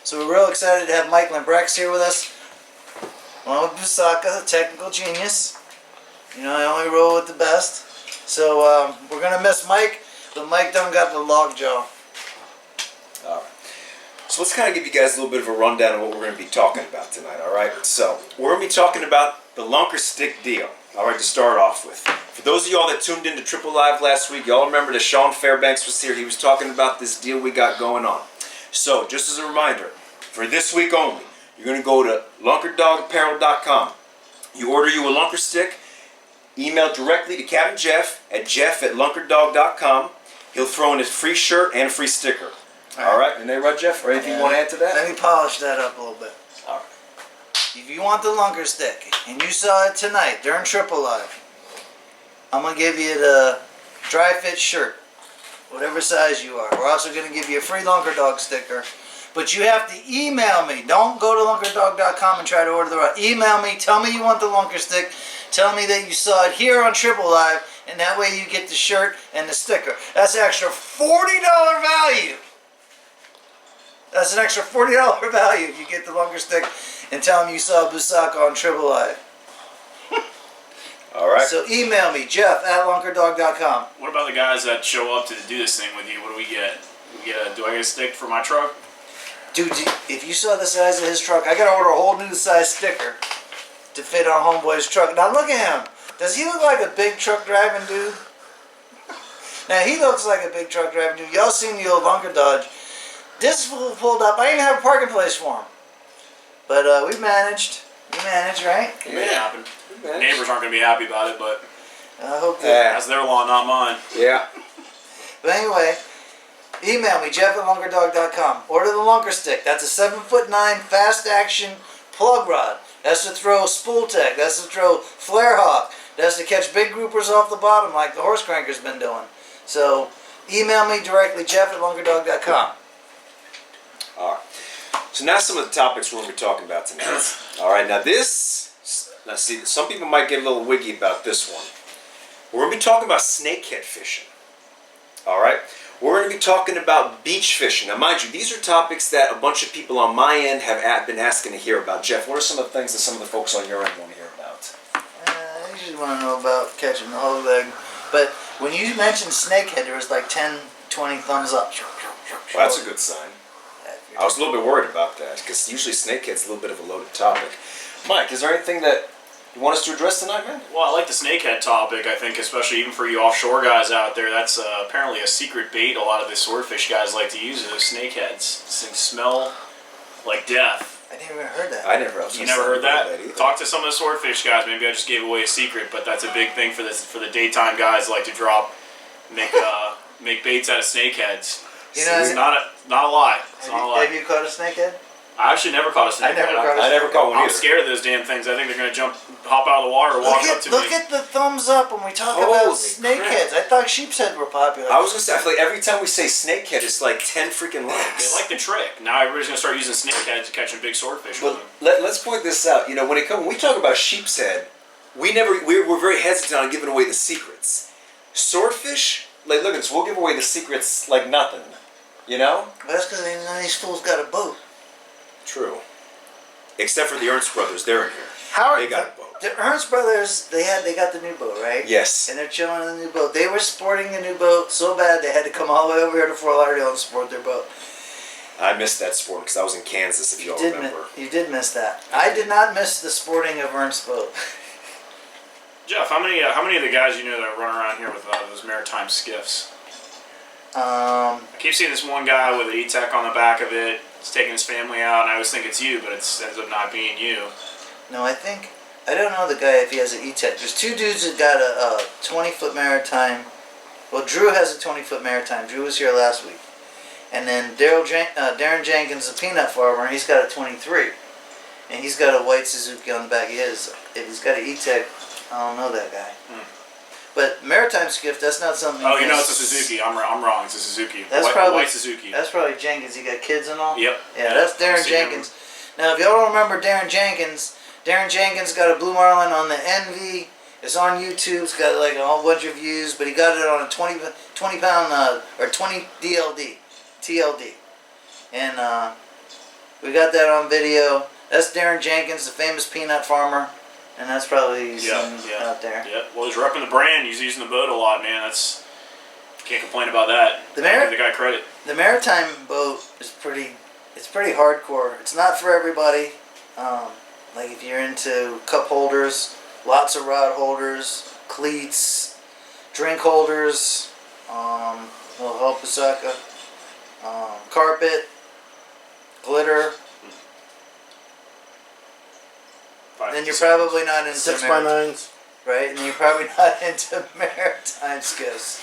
So we're real excited to have Michael Lambrechts here with us. Along with Busacca, the technical genius. You know, I only roll with the best. So we're going to miss Mike, but Mike done got the lockjaw. Alright. So let's kind of give you guys a little bit of a rundown of what we're going to be talking about tonight, alright? So, we're going to be talking about the lunker stick deal, alright, to start off with. For those of y'all that tuned into Triple Live last week, y'all remember that Sean Fairbanks was here. He was talking about this deal we got going on. So, just as a reminder, for this week only, you're going to go to lunkerdogapparel.com. You order you a lunker stick, email directly to Captain Jeff at jeff@lunkerdog.com. He'll throw in his free shirt and a free sticker. Alright, and they right, Jeff? Or anything you want to add to that? Let me polish that up a little bit. Alright. If you want the lunker stick, and you saw it tonight during Triple Live, I'm going to give you the dry fit shirt, whatever size you are. We're also going to give you a free Lunker Dog sticker. But you have to email me. Don't go to lunkerdog.com and try to order the right. Email me. Tell me you want the lunker stick. Tell me that you saw it here on Triple Live, and that way you get the shirt and the sticker. That's an extra $40 value. That's an extra $40 value if you get the lunker stick and tell them you saw Busacca on Triple Live. Alright. So email me, jeff@lunkerdog.com. What about the guys that show up to do this thing with you? What do we get? Do I get a stick for my truck? Dude, if you saw the size of his truck, I gotta order a whole new size sticker to fit on Homeboy's truck. Now look at him. Does he look like a big truck driving dude? Now he looks like a big truck driving dude. Y'all seen the old Lunker Dodge. This fool pulled up. I didn't have a parking place for him. But we managed. We managed, right? It may happen. Neighbors aren't going to be happy about it, but I hope that. that's their law, not mine. Yeah. But anyway, email me, jeff@lunkerdog.com. Order the lunker stick. That's a 7'9" fast action plug rod. That's to throw spool tech. That's to throw flare hawk. That's to catch big groupers off the bottom like the horse cranker's been doing. So email me directly, jeff@lunkerdog.com. Alright. So now some of the topics we're going to be talking about tonight. Alright, now see, some people might get a little wiggy about this one. We're going to be talking about snakehead fishing. Alright? We're going to be talking about beach fishing. Now mind you, these are topics that a bunch of people on my end have been asking to hear about. Jeff, what are some of the things that some of the folks on your end want to hear about? I usually want to know about catching the whole leg. But when you mentioned snakehead, there was like 10, 20 thumbs up. Well, that's a good sign. I was a little bit worried about that, because usually snakehead's a little bit of a loaded topic. Mike, is there anything that you want us to address tonight, man? Well, I like the snakehead topic. I think especially even for you offshore guys out there, that's apparently a secret bait a lot of the swordfish guys like to use, those snakeheads. These things smell like death. I never heard that. I never. You never heard that? Talk to some of the swordfish guys. Maybe I just gave away a secret, but that's a big thing for the daytime guys like to make baits out of snakeheads. You know, it's not a lie. It's not a lie. Have you caught a snakehead? I actually never caught a snakehead. I never caught one either. I'm scared of those damn things. I think they're going to hop out of the water or walk up to me. Look at the thumbs up when we talk about snakeheads. I thought sheepshead were popular. I was going to say, I feel like every time we say snakehead, it's like 10 freaking likes. They like the trick. Now everybody's going to start using snakeheads to catching big swordfish with them. Let's point this out. You know, when we talk about sheep's head, we're very hesitant on giving away the secrets. Swordfish, like, look at this, we'll give away the secrets like nothing. You know? But that's because none of these fools got a boat. True. Except for the Ernst brothers, they're in here. They got a boat. The Ernst brothers, they got the new boat, right? Yes. And they're chilling in the new boat. They were sporting the new boat so bad they had to come all the way over here to Fort Lauderdale and sport their boat. I missed that sport because I was in Kansas, if y'all remember. You did miss that. I did not miss the sporting of Ernst's boat. Jeff, how many of the guys you know that run around here with those maritime skiffs? I keep seeing this one guy with an E-Tech on the back of it. He's taking his family out, and I always think it's you, but it ends up not being you. No, I don't know the guy if he has an E-Tech. There's two dudes that got a 20-foot maritime. Well, Drew has a 20-foot maritime. Drew was here last week. And then Darren Jenkins, the peanut farmer, he's got a 23. And he's got a white Suzuki on the back of his. If he's got an E-Tech, I don't know that guy. But maritime skiff, that's not something. Oh, you know it's a Suzuki. I'm wrong. It's a Suzuki. That's white Suzuki. That's probably Jenkins. He got kids and all. Yep. Yeah, that's Darren Jenkins. Now, if y'all don't remember Darren Jenkins got a Blue Marlin on the Envy. It's on YouTube. It's got like a whole bunch of views. But he got it on a 20 pound or 20 TLD. And We got that on video. That's Darren Jenkins, the famous peanut farmer, and that's probably out there. Yeah. Well, he's repping the brand. He's using the boat a lot, man. Can't complain about that. Give the guy credit. The maritime boat is pretty hardcore. It's not for everybody. Like if you're into cup holders, lots of rod holders, cleats, drink holders, little help Busacca, carpet, glitter. Then you're probably not into 6x9s. Right, and you're probably not into maritime skiffs.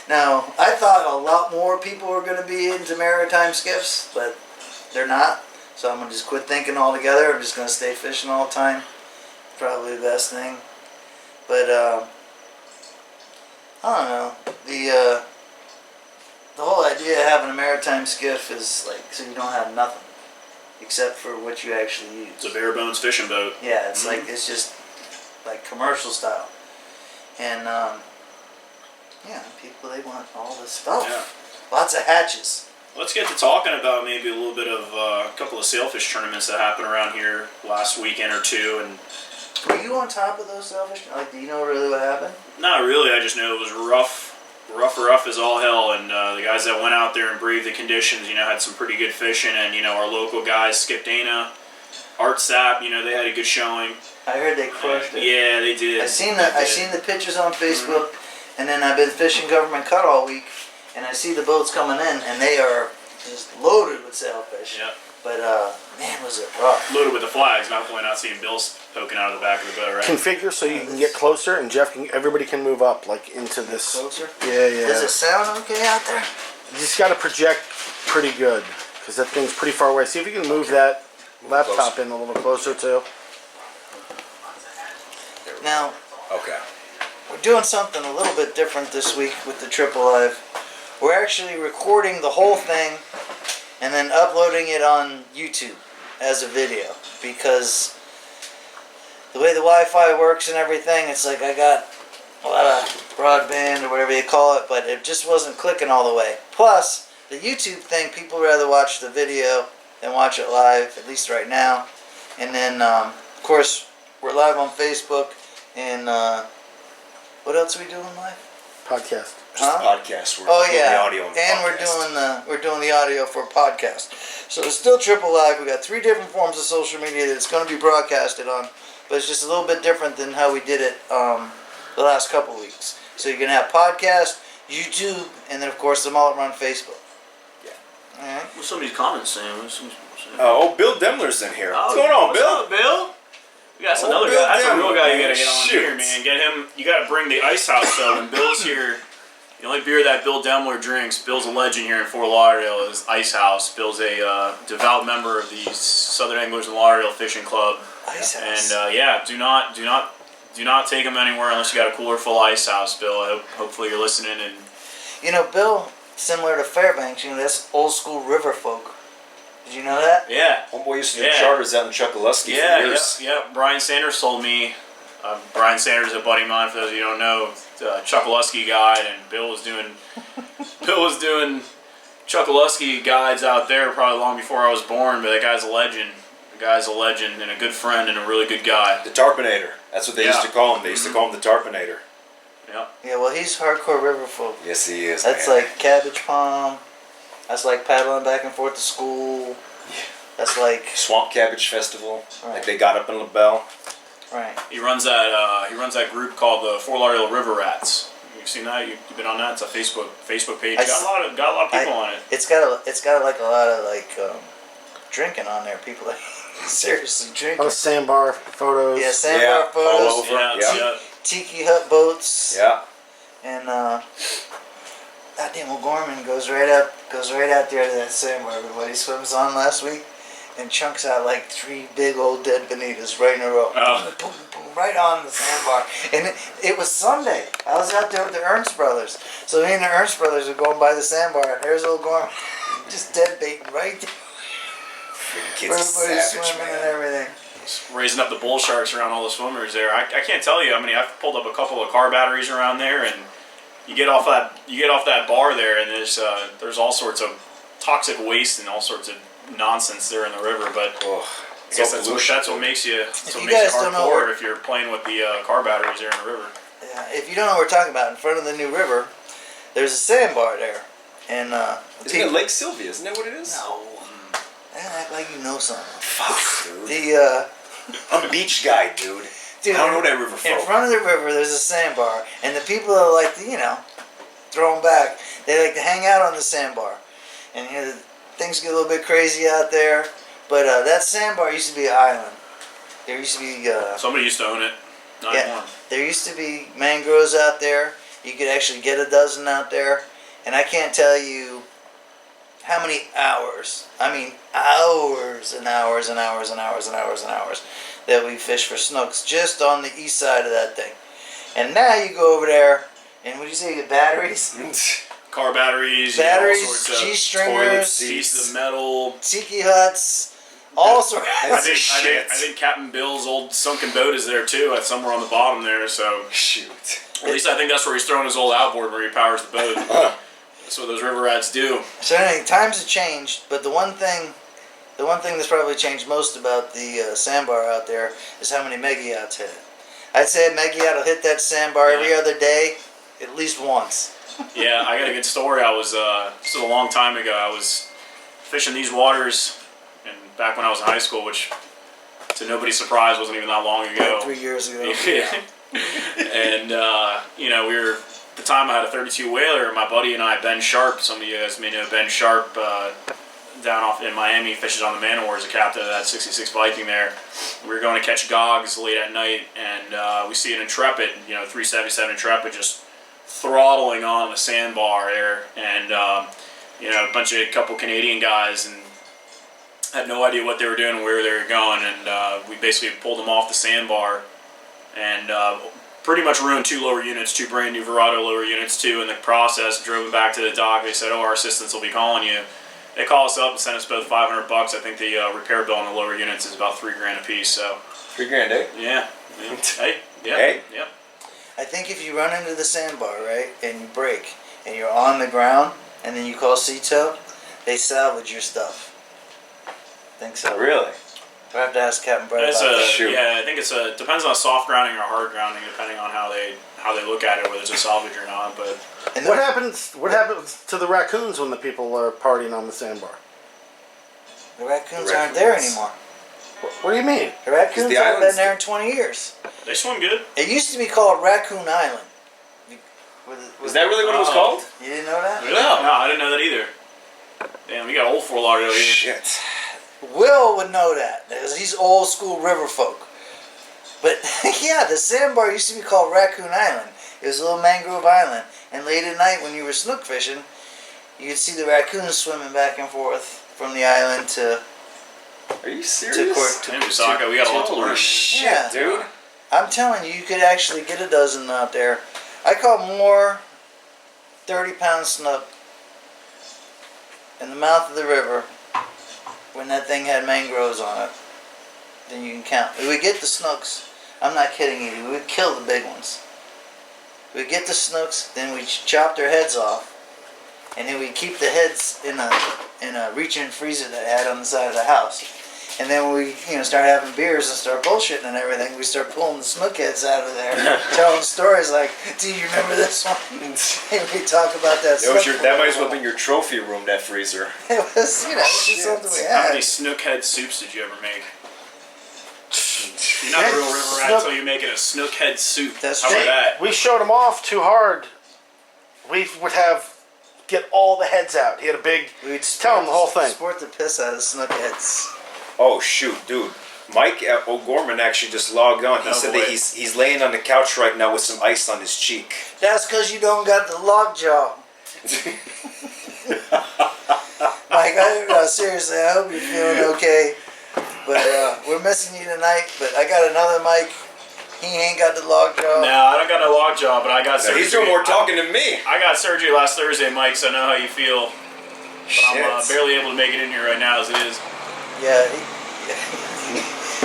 Now, I thought a lot more people were going to be into maritime skiffs, but they're not. So I'm going to just quit thinking altogether. I'm just going to stay fishing all the time. Probably the best thing. But, I don't know. The whole idea of having a maritime skiff is like so you don't have nothing except for what you actually use. It's a bare bones fishing boat. Yeah, it's like it's just like commercial style, and people they want all this stuff. Yeah. Lots of hatches. Let's get to talking about maybe a little bit of a couple of sailfish tournaments that happened around here last weekend or two, and Were you on top of those sailfish? Like, do you know really what happened? not really. I just know it was rough as all hell, and the guys that went out there and braved the conditions, had some pretty good fishing, and our local guys, Skip Dana, Art Sapp, they had a good showing. I heard they crushed it. Yeah, they did. I seen the pictures on Facebook, and then I've been fishing government cut all week, and I see the boats coming in, and they are just loaded with sailfish. Yeah. But man, was it rough. Loaded with the flags, not only not seeing bills poking out of the back of the boat, right? Configure so you can get closer, and everybody can move up like into this. Closer? Yeah. Does it sound okay out there? You just got to project pretty good because that thing's pretty far away. See if you can move that laptop in a little closer too. Now, Okay. we're doing something a little bit different this week with the Triple Live. We're actually recording the whole thing and then uploading it on YouTube as a video because the way the Wi-Fi works and everything, it's like I got a lot of broadband or whatever you call it, but it just wasn't clicking all the way. Plus, the YouTube thing, people rather watch the video than watch it live, at least right now. And then, of course, we're live on Facebook. And what else are we doing live? Podcast. Just a podcast. We're Oh doing yeah, the audio and and we're doing the audio for a podcast. So it's still Triple Live. We got 3 different forms of social media that it's going to be broadcasted on, but it's just a little bit different than how we did it the last couple weeks. So you're going to have podcast, YouTube, and then of course the mullet run Facebook. Yeah. All right. What's somebody's comments saying? Bill Demler's in here. What's going on, what's Bill? up, Bill? Yeah, that's another Bill guy. That's a real Demler, guy you man. gotta get on Shoot. here, man. Get him. You gotta bring the ice house though. When Bill's here, the only beer that Bill Demler drinks. Bill's a legend here in Fort Lauderdale. Is Ice House. Bill's a devout member of the Southern Anglers and Lauderdale Fishing Club. Ice House. And do not take him anywhere unless you got a cooler full of Ice House, Bill. Hopefully you're listening. And Bill, similar to Fairbanks, that's old school river folk. Did you know that? yeah. Homeboy used to do charters out in Chuckaluski Yeah, for years. yeah. Brian Sanders told me. Brian Sanders is a buddy of mine. For those of you who don't know, Chuckaluski guide, and Bill was doing Chuckaluski guides out there probably long before I was born. But that guy's a legend. The guy's a legend and a good friend and a really good guy. The Tarpinator. That's what they used to call him. They used to call him the Tarpinator. Yeah. Yeah, well, he's hardcore river folk. Yes, he is. That's man. like Cabbage Palm. That's like paddling back and forth to school. That's like Swamp Cabbage Festival. Right. Like they got up in LaBelle. right. He runs that group called the Fort Lauderdale River Rats. You've seen that? You've been on that? It's a Facebook page. Got a lot of people on it. It's got like a lot of like drinking on there. People like seriously A drinking. lot of sandbar photos. Yeah, sandbar all photos, over. Yeah. tiki hut boats. Yeah. And goddamn O'Gorman goes right out there to that sandbar everybody swims on last week, and chunks out like 3 big old dead bonitas right in a row. Oh. Boom, boom, right on the sandbar. And it was Sunday. I was out there with the Ernst brothers. So me and the Ernst brothers were going by the sandbar, and there's O'Gorman just dead baiting right there. Freaking kids are Everybody's savage, swimming and man. everything. Raising up the bull sharks around all the swimmers there. I can't tell you. I mean, I've pulled up a couple of car batteries around there, and you get off that bar there, and there's all sorts of toxic waste and all sorts of nonsense there in the river. But Oh, I guess that's what makes you hardcore if you're playing with the car batteries there in the river. Yeah, if you don't know what we're talking about, in front of the new river, there's a sandbar there. And isn't it Lake Sylvia? Isn't that what it is? No. Act like you know something. Fuck, dude. The I'm a beach guy, dude. dude, I don't know that river folk. In front of the river, there's a sandbar, and the people that like to, throw them back, they like to hang out on the sandbar. And things get a little bit crazy out there, but that sandbar used to be an island. There used to be Somebody used to own it. Not anymore. There used to be mangroves out there. You could actually get a dozen out there, and I can't tell you how many hours. I mean, hours and hours and hours and hours and hours and hours that we fished for snooks just on the east side of that thing. And now you go over there, and what do you say? You get batteries, car batteries, all sorts of G-stringers, pieces of metal, tiki huts. All sorts of I think Captain Bill's old sunken boat is there too, somewhere on the bottom there. So shoot. At least I think that's where he's throwing his old outboard where he powers the boat. That's what those river rats do. So anyway, times have changed, but the one thing that's probably changed most about the sandbar out there is how many megayauts hit it. I'd say a megayacht will hit that sandbar every other day, at least once. Yeah, I got a good story. I was this was a long time ago. I was fishing these waters. And back when I was in high school, which to nobody's surprise wasn't even that long ago. Like 3 years ago. And we were at the time I had a 32 whaler. My buddy and I, Ben Sharp. Some of you guys may know Ben Sharp down off in Miami. Fishes on the Manowar as a captain of that 66 Viking there. We were going to catch gogs late at night, and we see an Intrepid, 377 Intrepid, just throttling on the sandbar there, and a couple Canadian guys and. Had no idea what they were doing and where they were going, and we basically pulled them off the sandbar and pretty much ruined 2 lower units, 2 brand new Verado lower units too in the process. Drove them back to the dock. They said, our assistants will be calling you. They call us up and sent us both $500. I think the repair bill on the lower units is about $3,000 a piece. So $3,000, eh? Yeah. Hey. Yeah. Hey. Yep. I think if you run into the sandbar, right, and you break, and you're on the ground, and then you call Sea Tow, they salvage your stuff. Think so. Really? I have to ask Captain Brett about that. Yeah, I think depends on soft grounding or hard grounding, depending on how they look at it, whether it's a salvage or not. But what happens to the raccoons when the people are partying on the sandbar? The raccoons aren't there anymore. What do you mean? The raccoons haven't been there in 20 years. They swim good. It used to be called Raccoon Island. Is that really what it was called? You didn't know that? Really? No, I didn't know that either. Damn, we got old Fort Lauderdale here. Shit. Will would know that, because he's old school river folk. But yeah, the sandbar used to be called Raccoon Island. It was a little mangrove island, and late at night when you were snook fishing, you could see the raccoons swimming back and forth from the island to. Are you serious? To Busacca, we got a lot to learn. Shit, dude. I'm telling you, you could actually get a dozen out there. I caught more 30-pound snook in the mouth of the river when that thing had mangroves on it than you can count. We would get the snooks. I'm not kidding you. We would kill the big ones. We'd get the snooks, then we'd chop their heads off, and then we'd keep the heads in a reach-in freezer that I had on the side of the house. And then when we start having beers and start bullshitting and everything, we start pulling the snook heads out of there, telling stories like, "Do you remember this one?" And we talk about that. That might as well have been your trophy room, that freezer. It was, just something we had. How many snook head soups did you ever make? You're not a real river rat until you make it a snook head soup. That's How about that? We showed him off too hard. We would get all the heads out. He had a big. We'd tell him the whole thing. Sport the piss out of snook heads. Oh shoot, dude! Mike O'Gorman actually just logged on. He said that he's laying on the couch right now with some ice on his cheek. That's because you don't got the lockjaw. Mike, seriously, I hope you're feeling okay. But we're missing you tonight. But I got another Mike. He ain't got the lockjaw. No, I don't got no lockjaw, but I got surgery. He's doing more talking than me. I got surgery last Thursday, Mike, so I know how you feel. But I'm barely able to make it in here right now as it is. Yeah.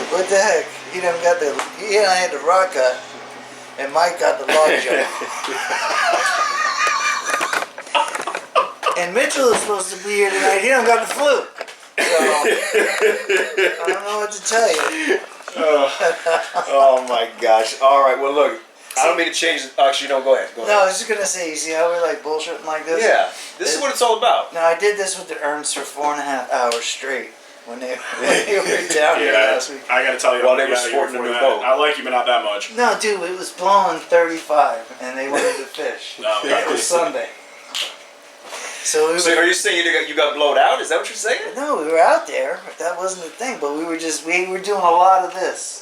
What the heck? He done had the rock cut, and Mike got the lockjaw. And Mitchell is supposed to be here tonight. He done got the flu. So, I don't know what to tell you. Oh my gosh. All right. Well, look. I don't mean to change. Actually, no. Go ahead. Go No, I ahead. was just gonna say, you see how we're like bullshitting like this? Yeah. This is what it's all about. No, I did this with the Ernsts for 4.5 hours straight when they were down here Yeah, last week. I gotta tell you, While I they were got you sporting a before new that. boat. I like you, but not that much. No, dude, it was blowing 35, and they wanted to fish. No, And it was Sunday. So we So were, are you saying you got blowed out? Is that what you're saying? no, we were out there. That wasn't the thing, but we were doing a lot of this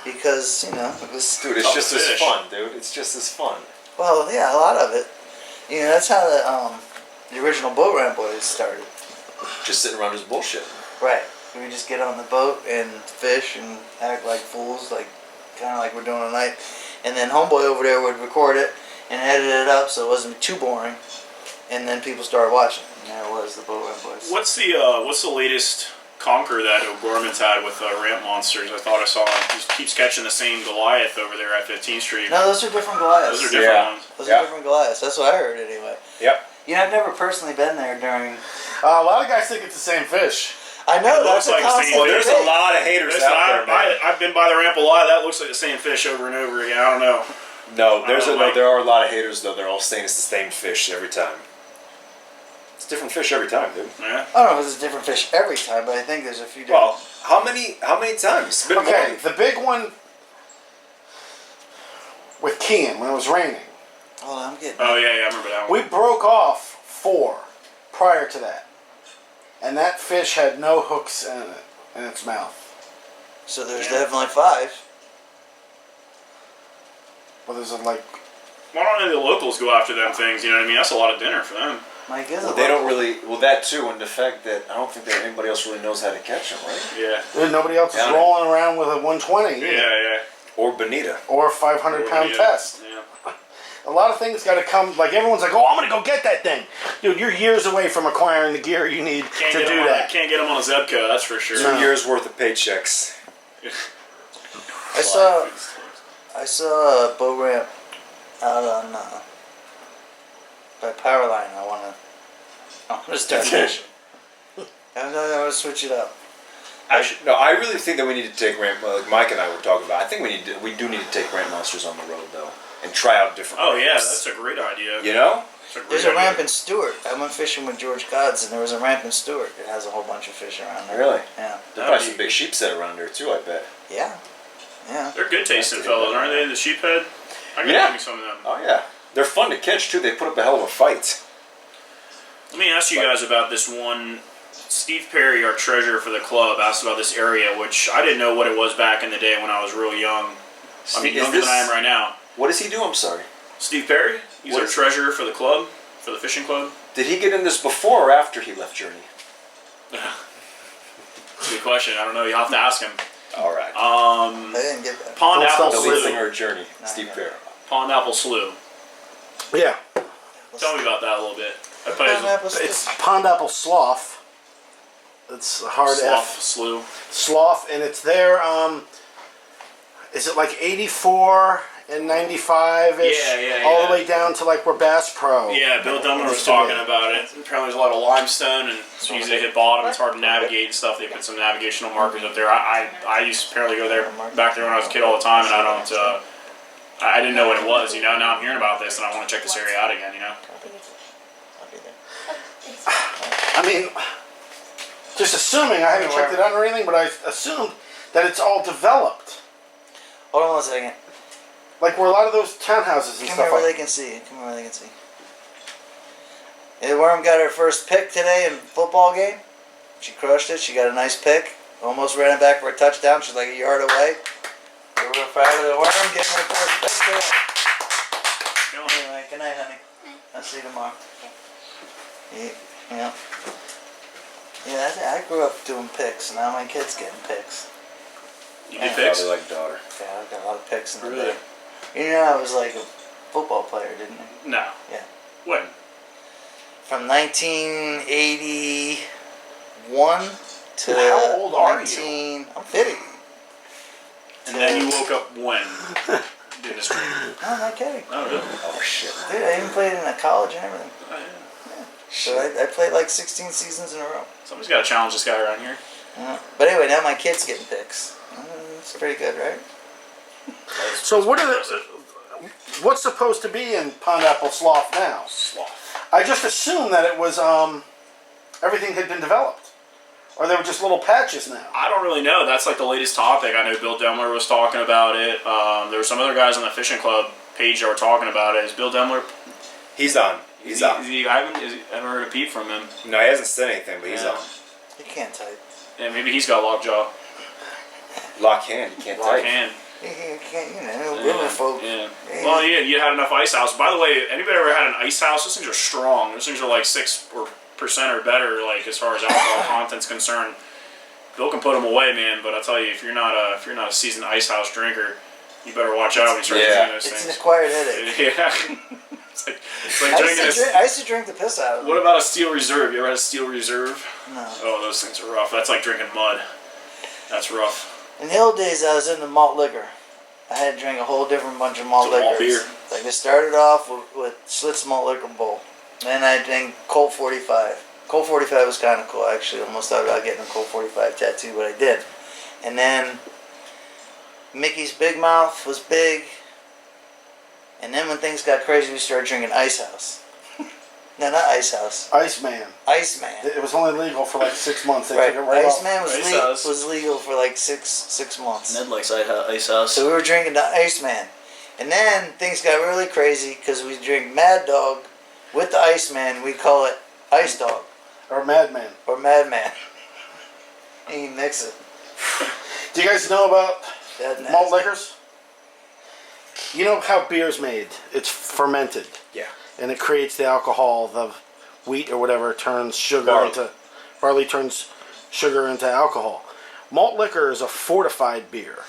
because it was. Dude, it's Tough just fish. as fun, dude. It's just as fun. Well, yeah, a lot of it. That's how the original boat ramp boys started. Just sitting around just bullshit. Right. We would just get on the boat and fish and act like fools, kind of like we're doing tonight. And then homeboy over there would record it and edit it up so it wasn't too boring. And then people started watching. And there it was, the boat ramp boys. What's the latest conquer that O'Gorman's had with ramp monsters? I thought I saw him. He keeps catching the same Goliath over there at 15th Street. No, those are different Goliaths. Those are different Yeah. ones. Those Yeah. are different Goliaths. That's what I heard anyway. Yep. I've never personally been there during. A lot of guys think it's the same fish. I know It that's looks a like the same constant one. There's debate. a lot of haters Listen, out there, man. I've been by the ramp a lot. That looks like the same fish over and over again. I don't know. No, Mike. there are a lot of haters though. They're all saying it's the same fish every time. It's different fish every time, dude. Yeah. I don't know if it's a different fish every time, but I think there's a few different. Well, how many times? It's been Okay, more. the big one with Kean when it was raining. Hold on, I'm getting. Oh yeah, I remember that one. We broke off 4 prior to that, and that fish had no hooks in its mouth. So there's Yeah. definitely 5. Well, there's like Why don't any of the locals go after them things? You know what I mean? That's a lot of dinner for them. Mike is Well, a they local. don't really. Well, that too, and the fact that I don't think that anybody else really knows how to catch them, right? Yeah. nobody else is Yeah. rolling around with a 120 Yeah, either, yeah. Or bonita. or a 500-pound Yeah. test. Yeah. A lot of things got to come. Like everyone's like, "Oh, I'm gonna go get that thing, dude." You're years away from acquiring the gear you need Can't to get do them on, that. Can't get them on a Zebco, that's for sure. 2 years worth of paychecks. I saw a boat ramp out on by Powerline. I wanna start fishing. I want to switch it up. No, I really think that we need to take ramp. Like Mike and I were talking about. I think we do need to take ramp monsters on the road though, and try out different. Oh yeah, ramps. that's a great idea. You know. That's a great There's a idea. ramp in Stewart. I went fishing with George Godds, and there was a ramp in Stewart. It has a whole bunch of fish around there. Really? Yeah. There's probably some big sheep set around there too. I bet. Yeah. Yeah. They're good tasting fellas, aren't they? The sheephead. I gotta Yeah. give me some of them. Oh yeah, they're fun to catch too. They put up a hell of a fight. Let me ask you guys about this one. Steve Perry, our treasurer for the club, asked about this area, which I didn't know what it was back in the day when I was real young. I mean, Steve- younger than I am right now. What does he do? I'm sorry. Steve Perry? He's What our is- treasurer for the club, for the fishing club. Did he get in this before or after he left Journey? Good question. I don't know. You'll have to ask him. All right. I didn't get that. Pond Don't Apple stop the lead Slough. singer of Journey, No, Steve no. Perry. Pond Apple Slough. Yeah, Tell me about that a little bit. I played as Pineapple it's stick. pond apple slough. It's a hard Slough, F. Slough. Slough, and it's there. Is it like 84 and 95 ish? Yeah, all yeah. the way down to like where Bass Pro. Yeah, Bill Dummer was used to talking be. about it. Apparently, there's a lot of limestone, and it's easy to hit bottom. It's hard to navigate and stuff. They put some navigational markers up there. I used to apparently go there back there when I was a kid all the time, and I don't. I didn't know what it was. You know, now I'm hearing about this, and I want to check this area out again. You know. I'll be there. I mean, just assuming, I haven't checked it out or anything, but I assumed that it's all developed. Hold on one second. Like where a lot of those townhouses and Come stuff here where are. they can see. Come here where they can see. Yeah, Worm got her first pick today in football game. She crushed it. She got a nice pick. Almost ran it back for a touchdown. She's like a yard away. We were proud of the Worm getting her first pick today. Anyway, good night, honey. I'll see you tomorrow. Yeah. Yeah, I grew up doing picks. Now my kid's getting picks. You Yeah. did picks? Probably like daughter. Yeah, I got a lot of picks in the Really? day. You know I was like a football player, didn't you? No. Yeah. When? From 1981 to How old are you? 19... I'm 50. And then you woke up when? Doing this dream. No, I'm not kidding. Oh, really? Oh shit. Dude, I even played in a college and everything. Oh, yeah. So I played like 16 seasons in a row. Somebody's got to challenge this guy around here. But anyway, now my kid's getting picks. It's pretty good, right? So what's supposed to be in Pineapple Slough now? Sloth. I just assumed that it was everything had been developed, or they were just little patches now. I don't really know. That's like the latest topic. I know Bill Demler was talking about it. There were some other guys on the fishing club page that were talking about it. Is Bill Demler? He's on. He's on. I haven't heard a peep from him. No, he hasn't said anything, but he's on. He can't type. Yeah, maybe he's got lockjaw. Lock hand. He can't Lock type. hand. He can't, river folk. Yeah. Well, yeah, you had enough ice house. By the way, anybody ever had an ice house? Those things are strong. Those things are like 6% or better, like as far as alcohol content's concerned. Bill can put them away, man. But I tell you, if you're not a seasoned ice house drinker, you better watch out when you start drinking those It's things. an acquired headache. Yeah. It's like drinking I used to drink the piss out of them. What about a Steel Reserve? You ever had a Steel Reserve? No. Oh, those things are rough. That's like drinking mud. That's rough. In the old days, I was into malt liquor. I had to drink a whole different bunch of malt So malt liquors. beer. Like I started off with Schlitz Malt Liquor Bowl. Then I drank Colt 45. Colt 45 was kind of cool. I actually almost thought about getting a Colt 45 tattoo, but I did. And then Mickey's Big Mouth was big. And then when things got crazy, we started drinking Ice House. No, not Ice House. Iceman. Iceman. It was only legal for like 6 months. They Right. took it right off. Iceman Ice House. was legal for like six months. Ned likes Ice House. So we were drinking the Iceman. And then things got really crazy because we drink Mad Dog with the Iceman. We call it Ice Dog Or Madman. or Madman. And you mix it. Do you guys know about That malt nasty. liquors? You know how beer's made? It's fermented. Yeah. And it creates the alcohol. The wheat or whatever turns sugar Barley. into... Barley turns sugar into alcohol. Malt liquor is a fortified beer.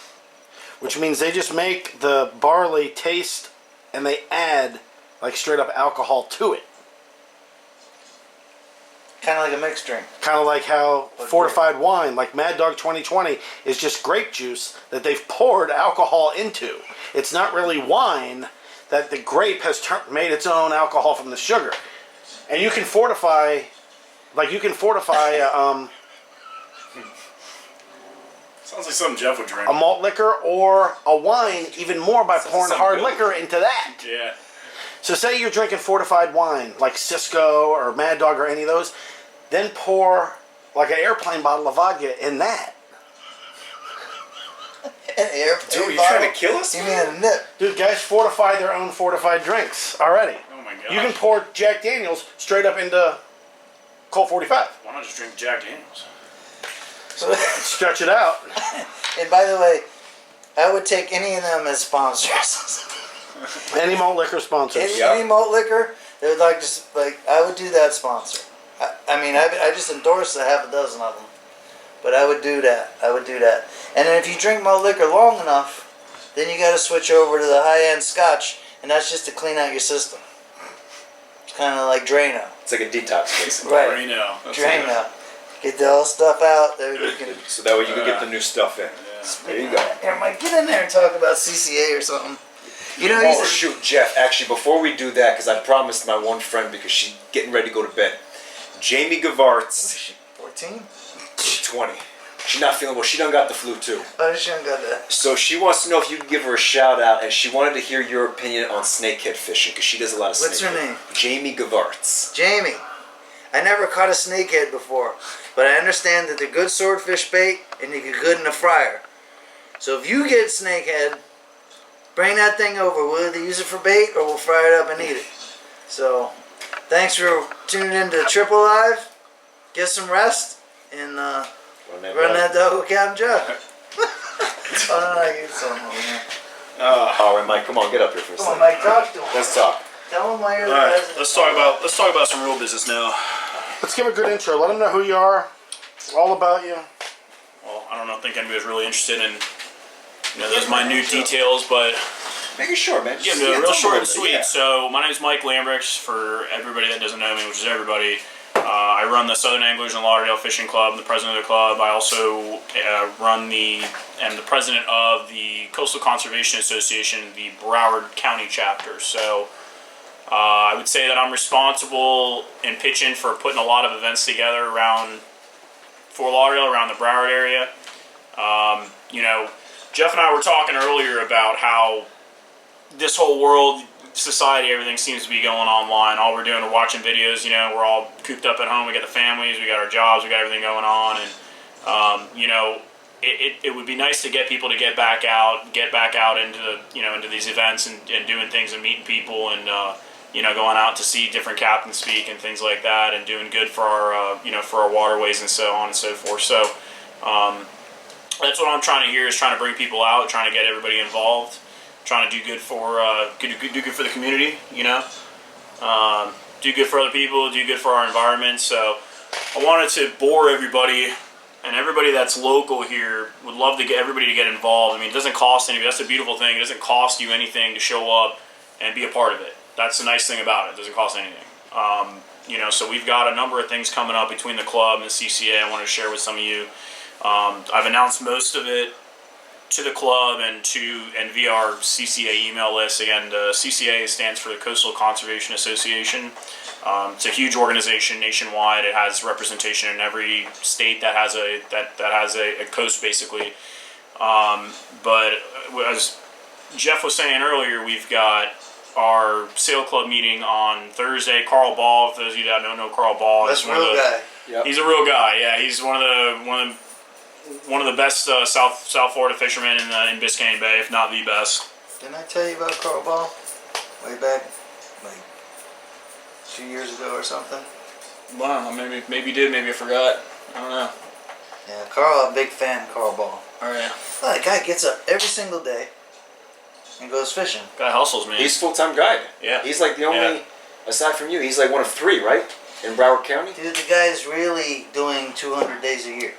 Which means they just make the barley taste and they add like straight up alcohol to it. Kind of like a mixed drink. Kind of like how But fortified wine, like Mad Dog 2020, is just grape juice that they've poured alcohol into. It's not really wine that the grape has made its own alcohol from the sugar. And you can fortify, Sounds like something Jeff would drink. a malt liquor or a wine even more by pouring something hard good. liquor into that. Yeah. So say you're drinking fortified wine, like Cisco or Mad Dog or any of those, then pour like an airplane bottle of vodka in that. An airplane Dude, you bottle? trying to kill us? You mean a nip? Dude, guys fortify their own fortified drinks already. Oh my god. You can pour Jack Daniels straight up into Colt 45. Why not just drink Jack Daniels? So, Stretch it out. and by the way, I would take any of them as sponsors. Any malt liquor sponsors. Yeah. Any malt liquor, they would I would do that sponsor. I just endorsed a half a dozen of them, but I would do that. And then if you drink malt liquor long enough, then you got to switch over to the high-end Scotch, and that's just to clean out your system. It's kind of like Drano. It's like a detox, basically. Right. Drano. That's Drano. Get the old stuff out. There you can. So that way you can get the new stuff in. There you go. Here, Mike, get in there and talk about CCA or something. You know, Oh shoot, Jeff, actually before we do that, because I promised my one friend because she's getting ready to go to bed. Jamie Gavartz, 14? 20. She's not feeling well. She done got the flu too. Oh, she don't got that. So she wants to know if you can give her a shout out, and she wanted to hear your opinion on snakehead fishing because she does a lot of What's her snakehead. name? Jamie Gavartz. Jamie, I never caught a snakehead before, but I understand that they're good swordfish bait and you get good in a fryer. So if you get snakehead, bring that thing over. We'll either use it for bait or we'll fry it up and eat it. So, thanks for tuning in to Triple Live. Get some rest and run that dog account job. Oh, no, I get some over here. All right, Mike, come on, get up here for a Come on, second. Mike, talk to him. Let's talk. Tell him why you're the All right, president. let's talk about some real business now. Let's give a good intro. Let them know who you are, all about you. Well, I don't think anybody's really interested in those minute details, but Make it short, man. yeah, Just- real tell me short a and little sweet. bit, yeah. So my name is Mike Lambrechts. For everybody that doesn't know me, which is everybody, I run the Southern Anglers and Lauderdale Fishing Club. I'm the president of the club. I also am the president of the Coastal Conservation Association, the Broward County chapter. So I would say that I'm responsible in pitching for putting a lot of events together around Fort Lauderdale, around the Broward area. You know, Jeff and I were talking earlier about how this whole world, society, everything seems to be going online. All we're doing is watching videos. You know, we're all cooped up at home. We got the families, we got our jobs, we got everything going on, and you know, it would be nice to get people to get back out into the, you know, into these events and doing things and meeting people and you know, going out to see different captains speak and things like that, and doing good for our you know, for our waterways and so on and so forth. So that's what I'm trying to hear, is trying to bring people out, trying to get everybody involved, trying to do good for do good for the community, you know, do good for other people, do good for our environment. So I wanted to bore everybody, and everybody that's local here would love to get everybody to get involved. I mean, it doesn't cost anybody. That's the beautiful thing. It doesn't cost you anything to show up and be a part of it. That's the nice thing about it. It doesn't cost anything. You know, so we've got a number of things coming up between the club and the CCA I want to share with some of you. I've announced most of it to the club and via our CCA email list. Again, the CCA stands for the Coastal Conservation Association. It's a huge organization nationwide. It has representation in every state that has a coast, basically. But as Jeff was saying earlier, we've got our sail club meeting on Thursday. Carl Ball, for those of you that don't know Carl Ball, That's a real guy. Yep. He's a real guy. Yeah, he's one of the best South Florida fishermen in Biscayne Bay, if not the best. Didn't I tell you about Carl Ball way back, like 2 years ago or something? Wow, maybe you did, maybe I forgot. I don't know. Yeah, Carl, a big fan of Carl Ball. Oh yeah, Well, that guy gets up every single day and goes fishing. guy hustles, man. He's full-time guide. Yeah. He's like the only, aside from you, he's like one of 3, right? In Broward County? Dude, the guy's really doing 200 days a year.